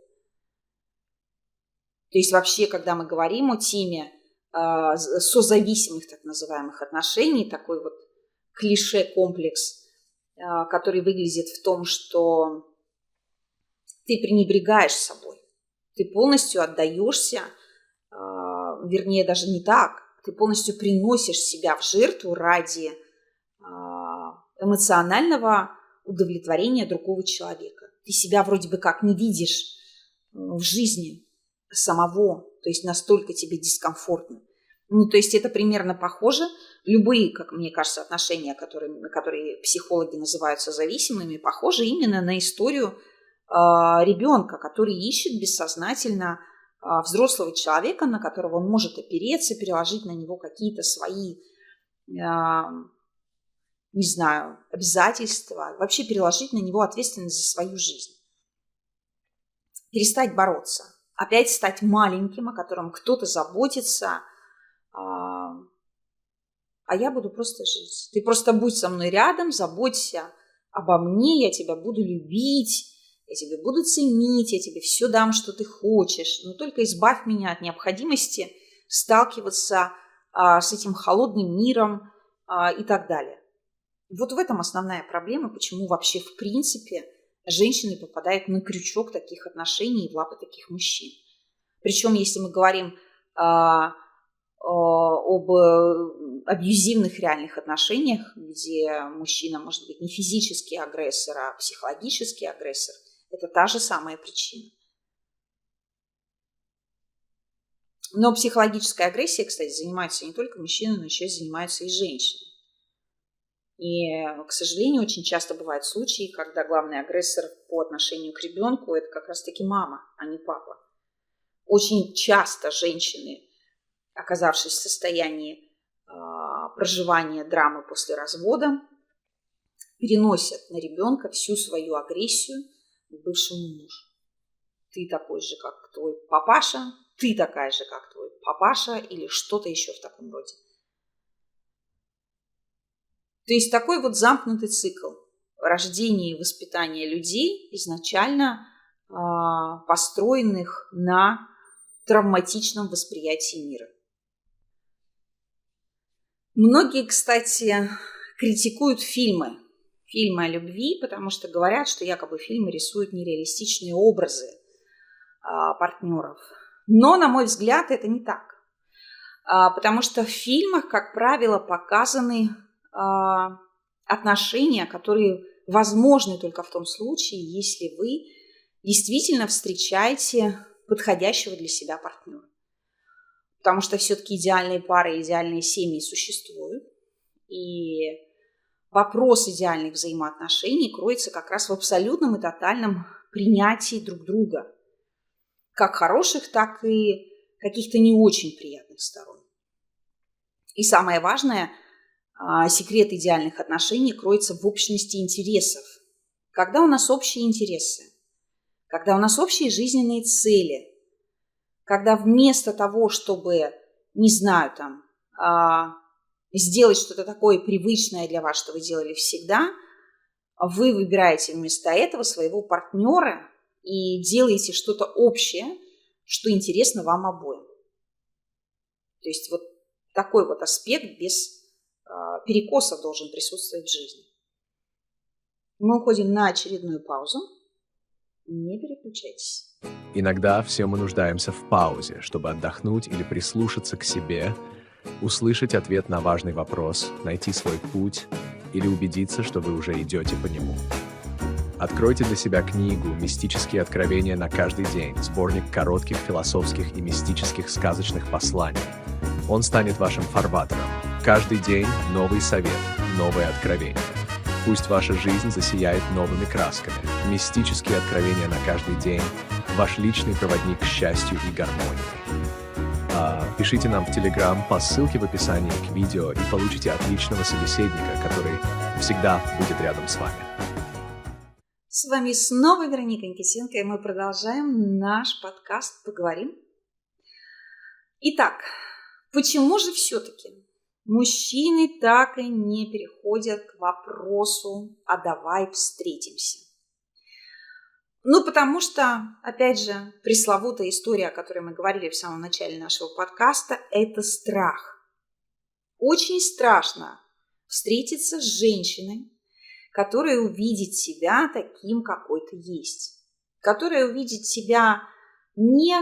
То есть вообще, когда мы говорим о теме созависимых так называемых отношений, такой вот клише-комплекс, который выглядит в том, что ты пренебрегаешь собой, ты полностью отдаешься, вернее, даже не так, ты полностью приносишь себя в жертву ради эмоционального удовлетворения другого человека. Ты себя вроде бы как не видишь в жизни самого, то есть настолько тебе дискомфортно. Ну, то есть это примерно похоже. Любые, как мне кажется, отношения, которые психологи называют созависимыми, похожи именно на историю ребенка, который ищет бессознательно взрослого человека, на которого он может опереться, переложить на него какие-то свои, не знаю, обязательства, вообще переложить на него ответственность за свою жизнь. Перестать бороться, опять стать маленьким, о котором кто-то заботится, а я буду просто жить. Ты просто будь со мной рядом, заботься обо мне, я тебя буду любить, я тебя буду ценить, я тебе все дам, что ты хочешь, но только избавь меня от необходимости сталкиваться с этим холодным миром и так далее. Вот в этом основная проблема, почему вообще в принципе женщины попадают на крючок таких отношений и в лапы таких мужчин. Причем, если мы говорим об абьюзивных реальных отношениях, где мужчина может быть не физический агрессор, а психологический агрессор, это та же самая причина. Но психологической агрессией, кстати, занимаются не только мужчины, но еще занимаются и женщины. И, к сожалению, очень часто бывают случаи, когда главный агрессор по отношению к ребенку – это как раз-таки мама, а не папа. Очень часто женщины, оказавшись в состоянии проживания драмы после развода, переносят на ребенка всю свою агрессию к бывшему мужу. Ты такой же, как твой папаша, ты такая же, как твой папаша, или что-то еще в таком роде. То есть такой вот замкнутый цикл рождения и воспитания людей, изначально построенных на травматичном восприятии мира. Многие, кстати, критикуют фильмы о любви, потому что говорят, что якобы фильмы рисуют нереалистичные образы партнеров. Но, на мой взгляд, это не так. Потому что в фильмах, как правило, показаны отношения, которые возможны только в том случае, если вы действительно встречаете подходящего для себя партнера. Потому что все-таки идеальные пары, идеальные семьи существуют. И вопрос идеальных взаимоотношений кроется как раз в абсолютном и тотальном принятии друг друга. Как хороших, так и каких-то не очень приятных сторон. И самое важное, секрет идеальных отношений кроется в общности интересов. Когда у нас общие интересы, когда у нас общие жизненные цели, когда вместо того, чтобы, не знаю, сделать что-то такое привычное для вас, что вы делали всегда, вы выбираете вместо этого своего партнера и делаете что-то общее, что интересно вам обоим. То есть вот такой вот аспект без перекосов должен присутствовать в жизни. Мы уходим на очередную паузу. Не переключайтесь. Иногда все мы нуждаемся в паузе, чтобы отдохнуть или прислушаться к себе, услышать ответ на важный вопрос, найти свой путь или убедиться, что вы уже идете по нему. Откройте для себя книгу «Мистические откровения на каждый день», сборник коротких философских и мистических сказочных посланий. Он станет вашим фарватером. Каждый день новый совет, новые откровения. Пусть ваша жизнь засияет новыми красками. Мистические откровения на каждый день – ваш личный проводник к счастью и гармонии. Пишите нам в Telegram по ссылке в описании к видео и получите отличного собеседника, который всегда будет рядом с вами. С вами снова Вероника Никитенко, и мы продолжаем наш подкаст «Поговорим». Итак, почему же все-таки мужчины так и не переходят к вопросу «а давай встретимся»? Потому что, опять же, пресловутая история, о которой мы говорили в самом начале нашего подкаста, это страх. Очень страшно встретиться с женщиной, которая увидит себя таким, какой ты есть, которая увидит себя не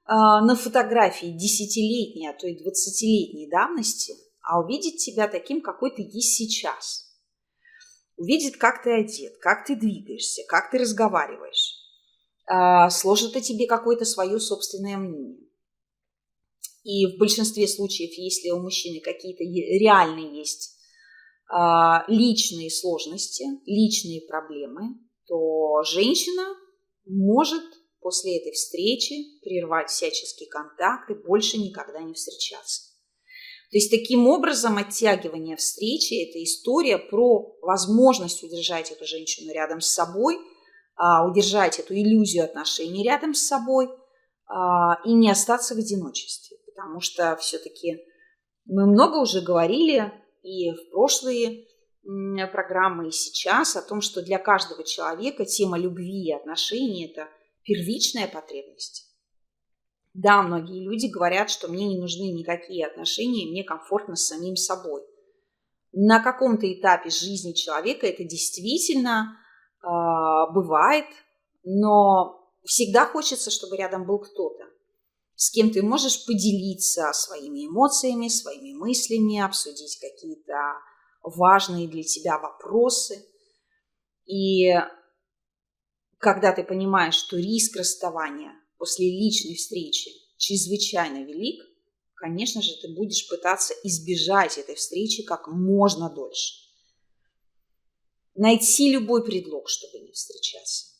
на фотографии 10-летней, а то и 20-летней давности, а увидит тебя таким, какой ты есть сейчас. Увидит, как ты одет, как ты двигаешься, как ты разговариваешь. Сложит о тебе какое-то свое собственное мнение. И в большинстве случаев, если у мужчины какие-то реальные есть личные сложности, личные проблемы, то женщина может после этой встречи прервать всяческий контакт и больше никогда не встречаться. То есть таким образом оттягивание встречи – это история про возможность удержать эту женщину рядом с собой, удержать эту иллюзию отношений рядом с собой и не остаться в одиночестве. Потому что все-таки мы много уже говорили и в прошлые программы и сейчас о том, что для каждого человека тема любви и отношений – это первичная потребность. Да, многие люди говорят, что мне не нужны никакие отношения, мне комфортно с самим собой. На каком-то этапе жизни человека это действительно бывает, но всегда хочется, чтобы рядом был кто-то, с кем ты можешь поделиться своими эмоциями, своими мыслями, обсудить какие-то важные для тебя вопросы. И когда ты понимаешь, что риск расставания после личной встречи чрезвычайно велик, конечно же, ты будешь пытаться избежать этой встречи как можно дольше. Найти любой предлог, чтобы не встречаться.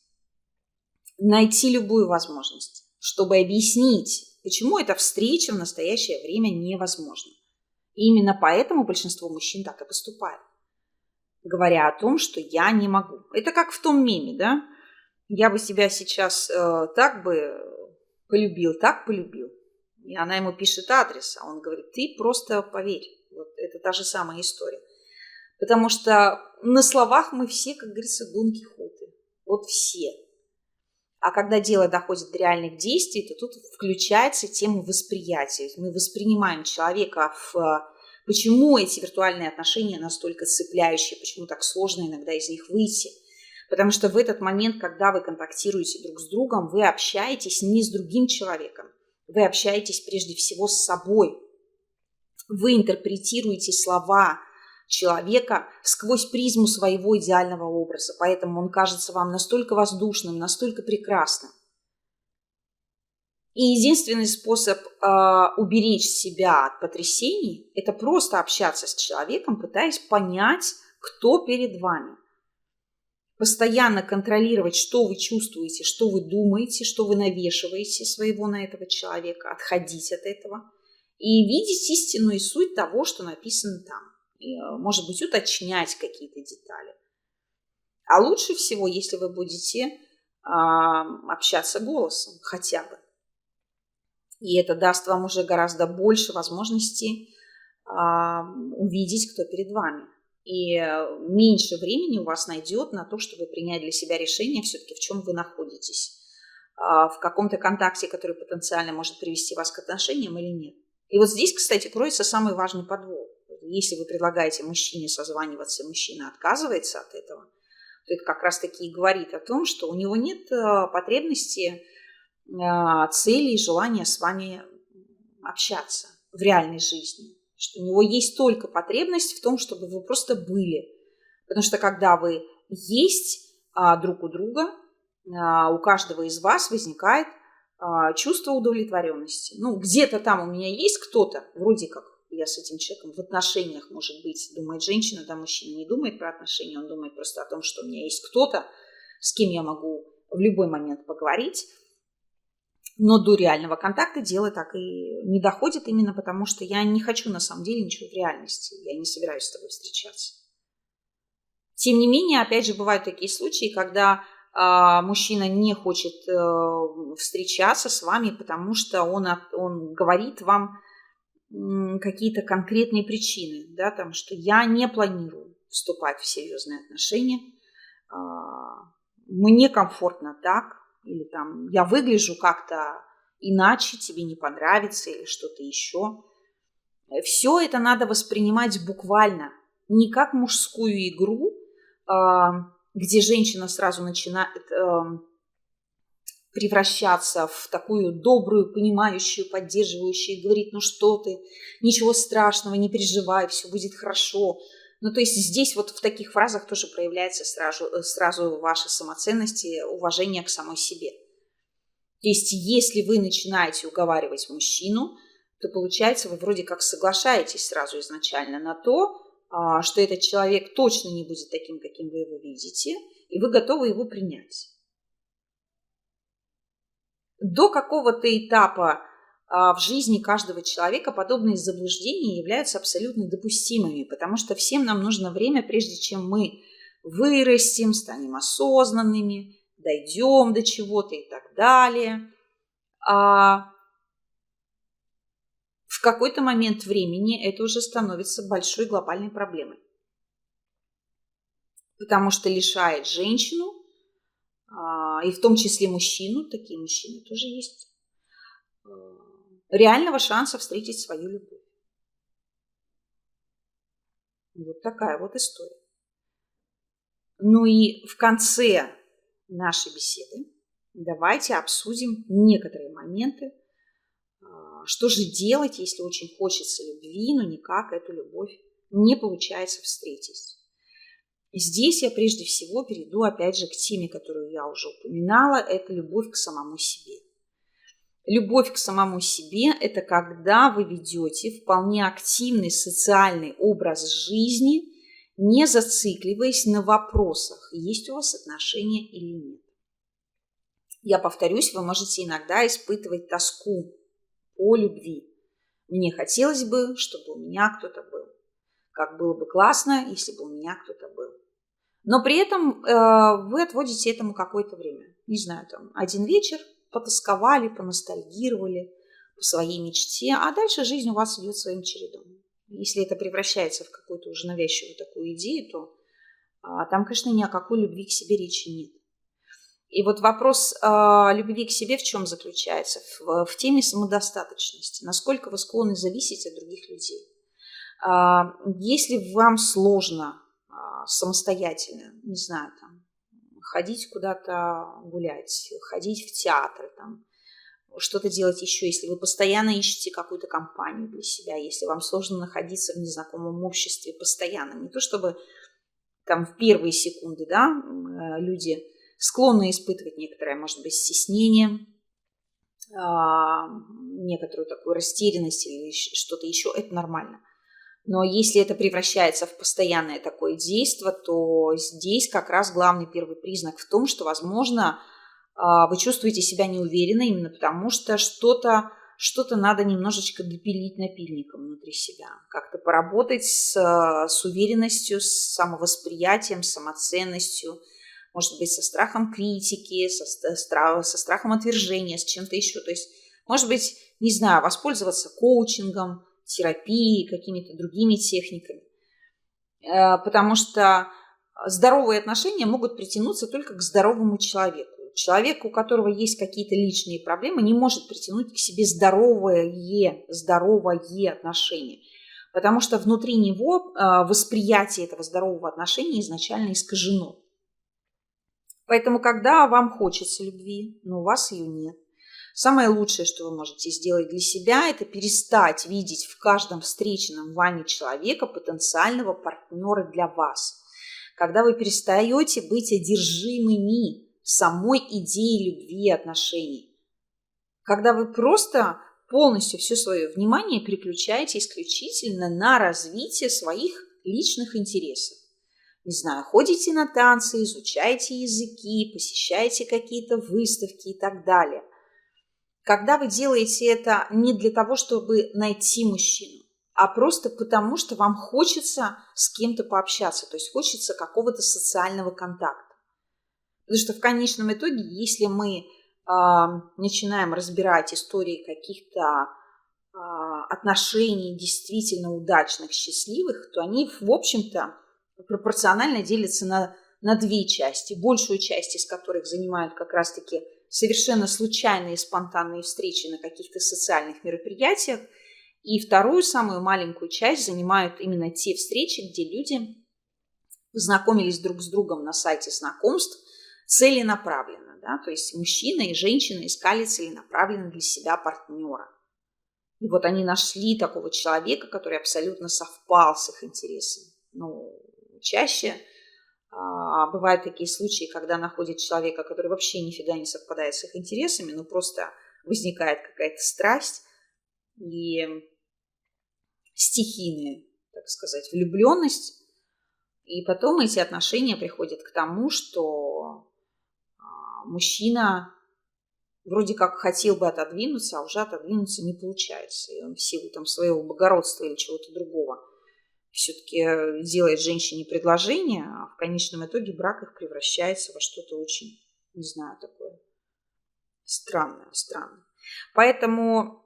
Найти любую возможность, чтобы объяснить, почему эта встреча в настоящее время невозможна. И именно поэтому большинство мужчин так и поступает, говоря о том, что я не могу. Это как в том меме, да? Я бы себя сейчас так бы полюбил, так полюбил. И она ему пишет адрес, а он говорит, ты просто поверь. Вот это та же самая история. Потому что на словах мы все, как говорится, Дон Кихоты. Вот все. А когда дело доходит до реальных действий, то тут включается тема восприятия. Мы воспринимаем человека почему эти виртуальные отношения настолько цепляющие, почему так сложно иногда из них выйти. Потому что в этот момент, когда вы контактируете друг с другом, вы общаетесь не с другим человеком. Вы общаетесь прежде всего с собой. Вы интерпретируете слова человека сквозь призму своего идеального образа. Поэтому он кажется вам настолько воздушным, настолько прекрасным. И единственный способ уберечь себя от потрясений – это просто общаться с человеком, пытаясь понять, кто перед вами. Постоянно контролировать, что вы чувствуете, что вы думаете, что вы навешиваете своего на этого человека, отходить от этого и видеть истинную суть того, что написано там. И, может быть, уточнять какие-то детали. А лучше всего, если вы будете общаться голосом хотя бы. И это даст вам уже гораздо больше возможностей увидеть, кто перед вами. И меньше времени у вас найдет на то, чтобы принять для себя решение все-таки, в чем вы находитесь. В каком-то контакте, который потенциально может привести вас к отношениям или нет. И вот здесь, кстати, кроется самый важный подвох. Если вы предлагаете мужчине созваниваться, и мужчина отказывается от этого, то это как раз-таки и говорит о том, что у него нет потребности, цели и желания с вами общаться в реальной жизни. Что у него есть только потребность в том, чтобы вы просто были. Потому что когда вы есть друг у друга, у каждого из вас возникает чувство удовлетворенности. Ну, где-то там у меня есть кто-то, вроде как я с этим человеком в отношениях, может быть, думает женщина, да, мужчина не думает про отношения, он думает просто о том, что у меня есть кто-то, с кем я могу в любой момент поговорить. Но до реального контакта дело так и не доходит, именно потому что я не хочу на самом деле ничего в реальности. Я не собираюсь с тобой встречаться. Тем не менее, опять же, бывают такие случаи, когда мужчина не хочет встречаться с вами, потому что он говорит вам какие-то конкретные причины, да, там, что я не планирую вступать в серьезные отношения, мне комфортно так, или там я выгляжу как-то иначе, тебе не понравится, или что-то еще. Все это надо воспринимать буквально, не как мужскую игру, где женщина сразу начинает превращаться в такую добрую, понимающую, поддерживающую, и говорит, ну что ты, ничего страшного, не переживай, все будет хорошо. Ну, то есть здесь вот в таких фразах тоже проявляется сразу ваша самоценность и уважение к самой себе. То есть если вы начинаете уговаривать мужчину, то получается, вы вроде как соглашаетесь сразу изначально на то, что этот человек точно не будет таким, каким вы его видите, и вы готовы его принять. До какого-то этапа в жизни каждого человека подобные заблуждения являются абсолютно допустимыми, потому что всем нам нужно время, прежде чем мы вырастем, станем осознанными, дойдем до чего-то и так далее. В какой-то момент времени это уже становится большой глобальной проблемой. потому что лишает женщину, и в том числе мужчину, такие мужчины тоже есть, реального шанса встретить свою любовь. Вот такая вот история. Ну и в конце нашей беседы давайте обсудим некоторые моменты, что же делать, если очень хочется любви, но никак эту любовь не получается встретить. Здесь я прежде всего перейду опять же к теме, которую я уже упоминала, это любовь к самому себе. Любовь к самому себе – это когда вы ведете вполне активный социальный образ жизни, не зацикливаясь на вопросах, есть у вас отношения или нет. Я повторюсь, вы можете иногда испытывать тоску по любви. Мне хотелось бы, чтобы у меня кто-то был. Как было бы классно, если бы у меня кто-то был. Но при этом вы отводите этому какое-то время. Не знаю, там один вечер потасковали, поностальгировали по своей мечте, а дальше жизнь у вас идет своим чередом. Если это превращается в какую-то уже навязчивую такую идею, то там, конечно, ни о какой любви к себе речи нет. И вот вопрос любви к себе в чем заключается? В теме самодостаточности. Насколько вы склонны зависеть от других людей? Если вам сложно самостоятельно, не знаю, там, ходить куда-то гулять, ходить в театр, там, что-то делать еще, если вы постоянно ищете какую-то компанию для себя, если вам сложно находиться в незнакомом обществе постоянно, не то чтобы там в первые секунды, да, люди склонны испытывать некоторое, может быть, стеснение, некоторую такую растерянность или что-то еще, это нормально. Но если это превращается в постоянное такое действие, то здесь как раз главный первый признак в том, что, возможно, вы чувствуете себя неуверенно именно потому, что что-то надо немножечко допилить напильником внутри себя, как-то поработать с уверенностью, с самовосприятием, с самоценностью, может быть, со страхом критики, со страхом отвержения, с чем-то еще. То есть, может быть, не знаю, воспользоваться коучингом, терапией, какими-то другими техниками. Потому что здоровые отношения могут притянуться только к здоровому человеку. Человек, у которого есть какие-то личные проблемы, не может притянуть к себе здоровое отношение. Потому что внутри него восприятие этого здорового отношения изначально искажено. Поэтому, когда вам хочется любви, но у вас ее нет, самое лучшее, что вы можете сделать для себя, это перестать видеть в каждом встреченном вами человека потенциального партнера для вас. Когда вы перестаете быть одержимыми самой идеей любви и отношений. Когда вы просто полностью все свое внимание переключаете исключительно на развитие своих личных интересов. Не знаю, ходите на танцы, изучаете языки, посещаете какие-то выставки и так далее. Когда вы делаете это не для того, чтобы найти мужчину, а просто потому, что вам хочется с кем-то пообщаться, то есть хочется какого-то социального контакта. Потому что в конечном итоге, если мы начинаем разбирать истории каких-то отношений действительно удачных, счастливых, то они, в общем-то, пропорционально делятся на две части. Большую часть из которых занимают как раз-таки совершенно случайные спонтанные встречи на каких-то социальных мероприятиях. И вторую, самую маленькую часть занимают именно те встречи, где люди познакомились друг с другом на сайте знакомств целенаправленно. Да? То есть мужчина и женщина искали целенаправленно для себя партнера. И вот они нашли такого человека, который абсолютно совпал с их интересами. Ну, чаще бывают такие случаи, когда находят человека, который вообще нифига не совпадает с их интересами, но просто возникает какая-то страсть и стихийная, так сказать, влюбленность. И потом эти отношения приходят к тому, что мужчина вроде как хотел бы отодвинуться, а уже отодвинуться не получается. И он в силу там своего благородства или чего-то другого все-таки делает женщине предложение, а в конечном итоге брак их превращается во что-то очень, не знаю, такое странное. Поэтому,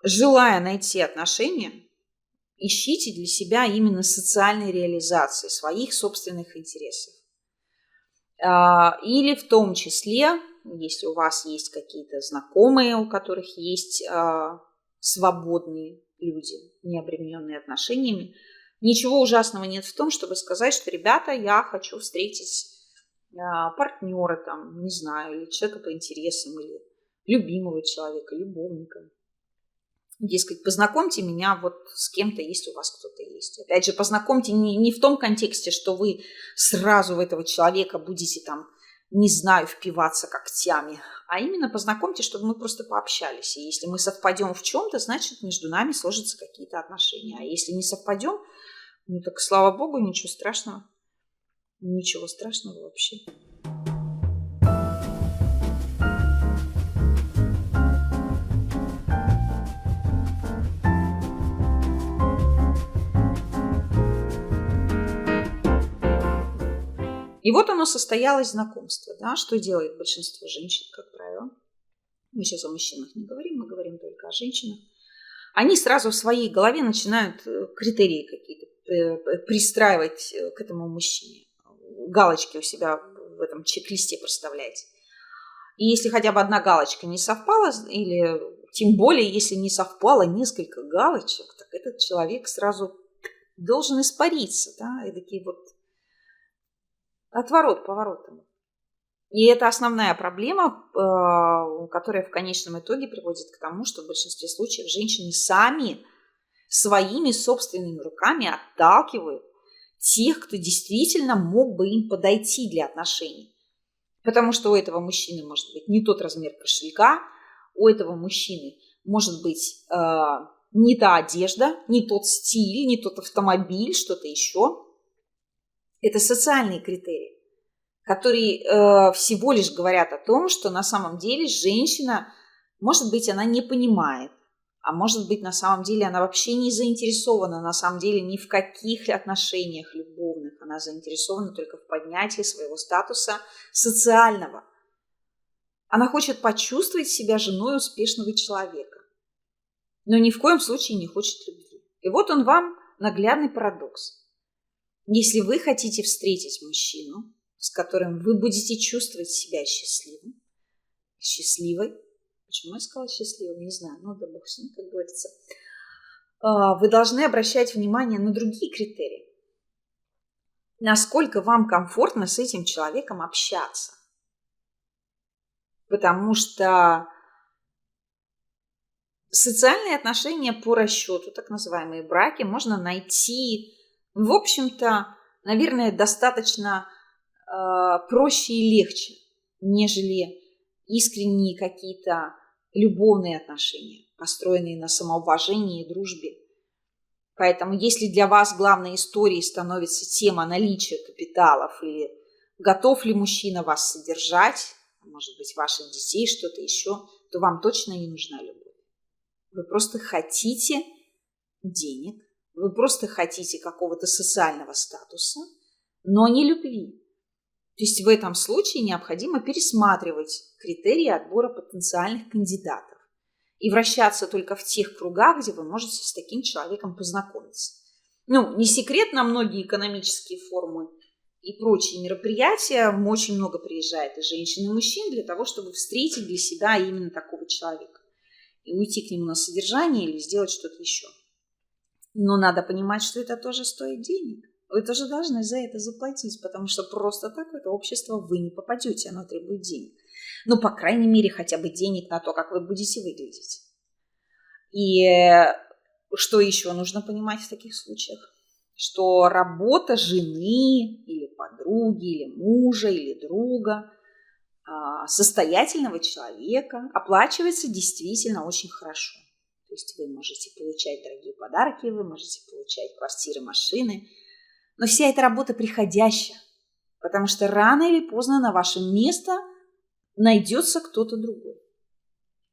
желая найти отношения, ищите для себя именно социальной реализации своих собственных интересов. Или в том числе, если у вас есть какие-то знакомые, у которых есть свободные люди, не обремененные отношениями, ничего ужасного нет в том, чтобы сказать, что, ребята, я хочу встретить партнера, там, не знаю, или человека по интересам, или любимого человека, любовника. Дескать, познакомьте меня вот с кем-то, если у вас кто-то есть. Опять же, познакомьте не в том контексте, что вы сразу в этого человека будете там, не знаю, впиваться когтями, а именно познакомьте, чтобы мы просто пообщались. И если мы совпадем в чем-то, значит, между нами сложатся какие-то отношения. А если не совпадем, ну так, слава богу, ничего страшного. Ничего страшного вообще. И вот оно состоялось знакомство. Да? Что делает большинство женщин, как правило? Мы сейчас о мужчинах не говорим, мы говорим только о женщинах. Они сразу в своей голове начинают критерии какие-то пристраивать к этому мужчине. Галочки у себя в этом чек-листе проставлять. И если хотя бы одна галочка не совпала, или тем более, если не совпало несколько галочек, так этот человек сразу должен испариться. Да? И такие вот отворот-поворотом. И это основная проблема, которая в конечном итоге приводит к тому, что в большинстве случаев женщины сами своими собственными руками отталкивают тех, кто действительно мог бы им подойти для отношений. Потому что у этого мужчины может быть не тот размер кошелька, у этого мужчины может быть не та одежда, не тот стиль, не тот автомобиль, что-то еще. Это социальные критерии, которые всего лишь говорят о том, что на самом деле женщина, может быть, она не понимает, а может быть, на самом деле она вообще не заинтересована, на самом деле ни в каких отношениях любовных. Она заинтересована только в поднятии своего статуса социального. Она хочет почувствовать себя женой успешного человека, но ни в коем случае не хочет любви. И вот он вам наглядный парадокс. Если вы хотите встретить мужчину, с которым вы будете чувствовать себя счастливой, почему я сказала счастливой, не знаю, ну да бог с ним, как говорится, вы должны обращать внимание на другие критерии. Насколько вам комфортно с этим человеком общаться. Потому что социальные отношения по расчету, так называемые браки, можно найти, в общем-то, наверное, достаточно проще и легче, нежели искренние какие-то любовные отношения, построенные на самоуважении и дружбе. Поэтому если для вас главной историей становится тема наличия капиталов или готов ли мужчина вас содержать, может быть, ваших детей, что-то еще, то вам точно не нужна любовь. Вы просто хотите денег, вы просто хотите какого-то социального статуса, но не любви. То есть в этом случае необходимо пересматривать критерии отбора потенциальных кандидатов и вращаться только в тех кругах, где вы можете с таким человеком познакомиться. Ну, не секрет, на многие экономические форумы и прочие мероприятия очень много приезжает и женщин, и мужчин для того, чтобы встретить для себя именно такого человека и уйти к нему на содержание или сделать что-то еще. Но надо понимать, что это тоже стоит денег. Вы тоже должны за это заплатить, потому что просто так в это общество вы не попадете, оно требует денег. Ну, по крайней мере, хотя бы денег на то, как вы будете выглядеть. И что еще нужно понимать в таких случаях? Что работа жены или подруги, или мужа, или друга, состоятельного человека оплачивается действительно очень хорошо. То есть вы можете получать дорогие подарки, вы можете получать квартиры, машины. Но вся эта работа приходящая, потому что рано или поздно на ваше место найдется кто-то другой.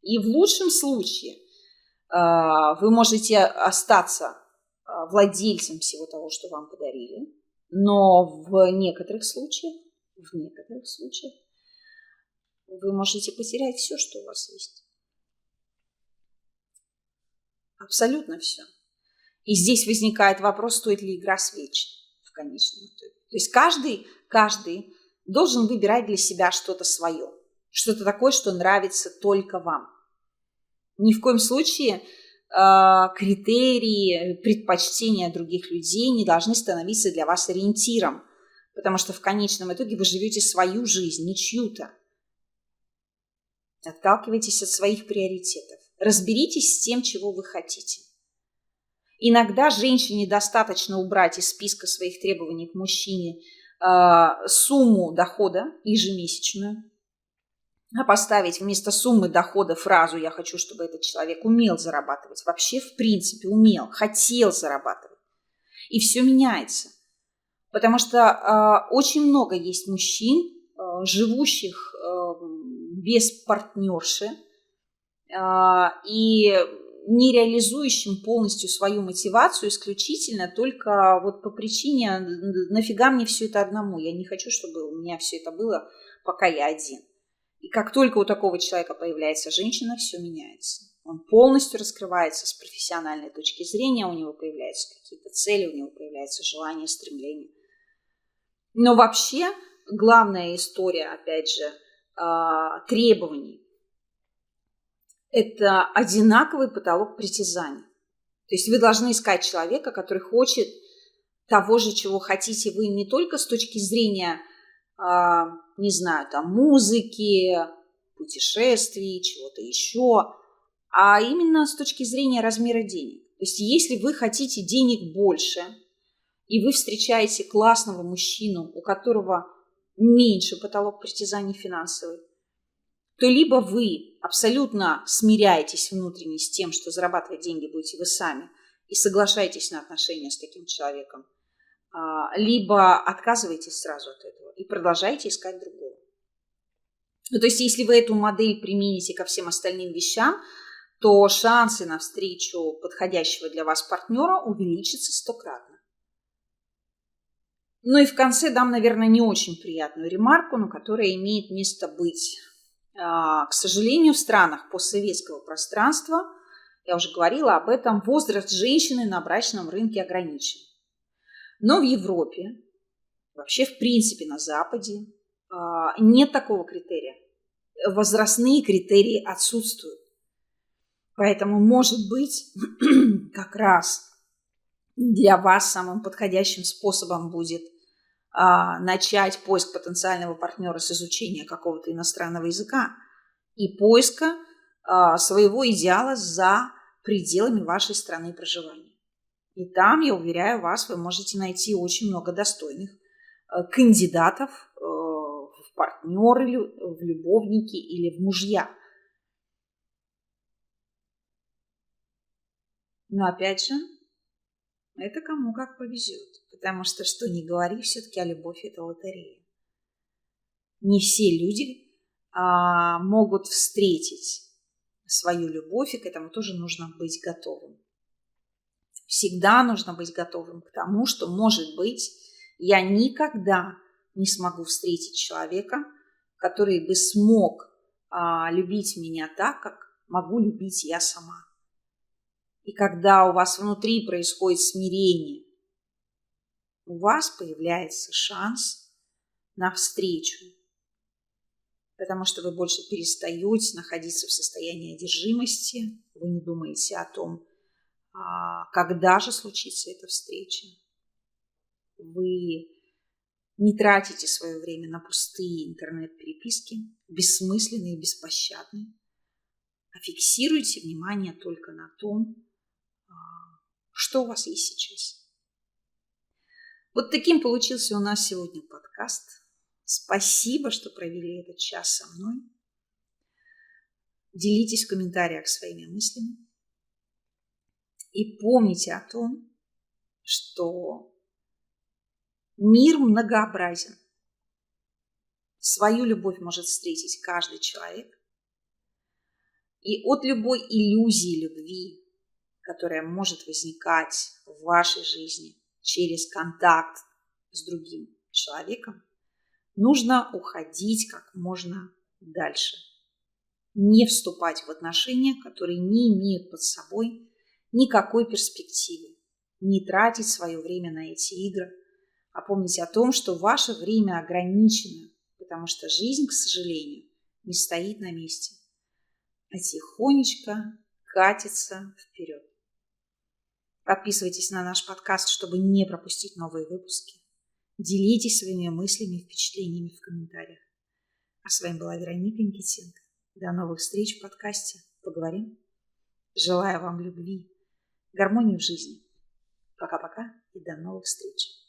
И в лучшем случае вы можете остаться владельцем всего того, что вам подарили, но в некоторых случаях вы можете потерять все, что у вас есть. Абсолютно все. И здесь возникает вопрос, стоит ли игра свеч в конечном итоге. То есть каждый должен выбирать для себя что-то свое, что-то такое, что нравится только вам. Ни в коем случае критерии, предпочтения других людей не должны становиться для вас ориентиром, потому что в конечном итоге вы живете свою жизнь, не чью-то. Отталкивайтесь от своих приоритетов. Разберитесь с тем, чего вы хотите. Иногда женщине достаточно убрать из списка своих требований к мужчине сумму дохода ежемесячную, а поставить вместо суммы дохода фразу «я хочу, чтобы этот человек умел зарабатывать». Вообще, в принципе, умел, хотел зарабатывать. И все меняется. Потому что очень много есть мужчин, живущих без партнерши и не реализующим полностью свою мотивацию исключительно только вот по причине «нафига мне все это одному? Я не хочу, чтобы у меня все это было, пока я один». И как только у такого человека появляется женщина, все меняется. Он полностью раскрывается с профессиональной точки зрения, у него появляются какие-то цели, у него появляется желание, стремление. Но вообще главная история, опять же, требований – это одинаковый потолок притязаний. То есть вы должны искать человека, который хочет того же, чего хотите вы, не только с точки зрения, не знаю, там, музыки, путешествий, чего-то еще, а именно с точки зрения размера денег. То есть если вы хотите денег больше, и вы встречаете классного мужчину, у которого меньше потолок притязаний финансовый, то либо вы абсолютно смиряетесь внутренне с тем, что зарабатывать деньги будете вы сами, и соглашаетесь на отношения с таким человеком, либо отказываетесь сразу от этого и продолжаете искать другого. Ну, то есть, если вы эту модель примените ко всем остальным вещам, то шансы на встречу подходящего для вас партнера увеличатся 100-кратно. Ну и в конце дам, наверное, не очень приятную ремарку, но которая имеет место быть. К сожалению, в странах постсоветского пространства, я уже говорила об этом, возраст женщины на брачном рынке ограничен. Но в Европе, вообще в принципе на Западе, нет такого критерия. Возрастные критерии отсутствуют. Поэтому, может быть, как раз для вас самым подходящим способом будет начать поиск потенциального партнера с изучения какого-то иностранного языка и поиска своего идеала за пределами вашей страны проживания. И там, я уверяю вас, вы можете найти очень много достойных кандидатов в партнеры, в любовники или в мужья. Но опять же, это кому как повезет. Потому что, что ни говори, все-таки любовь – это лотерея. Не все люди могут встретить свою любовь, и к этому тоже нужно быть готовым. Всегда нужно быть готовым к тому, что, может быть, я никогда не смогу встретить человека, который бы смог любить меня так, как могу любить я сама. И когда у вас внутри происходит смирение, у вас появляется шанс на встречу, потому что вы больше перестаете находиться в состоянии одержимости, вы не думаете о том, когда же случится эта встреча. Вы не тратите свое время на пустые интернет-переписки, бессмысленные и беспощадные, а фиксируйте внимание только на том, что у вас есть сейчас. Вот таким получился у нас сегодня подкаст. Спасибо, что провели этот час со мной. Делитесь в комментариях своими мыслями. И помните о том, что мир многообразен. Свою любовь может встретить каждый человек. И от любой иллюзии любви, которая может возникать в вашей жизни через контакт с другим человеком, нужно уходить как можно дальше. Не вступать в отношения, которые не имеют под собой никакой перспективы. не тратить свое время на эти игры, а помнить о том, что ваше время ограничено, потому что жизнь, к сожалению, не стоит на месте, а тихонечко катится вперед. Подписывайтесь на наш подкаст, чтобы не пропустить новые выпуски. Делитесь своими мыслями и впечатлениями в комментариях. А с вами была Вероника Никитенко. До новых встреч в подкасте. Поговорим. Желаю вам любви, гармонии в жизни. Пока-пока и до новых встреч.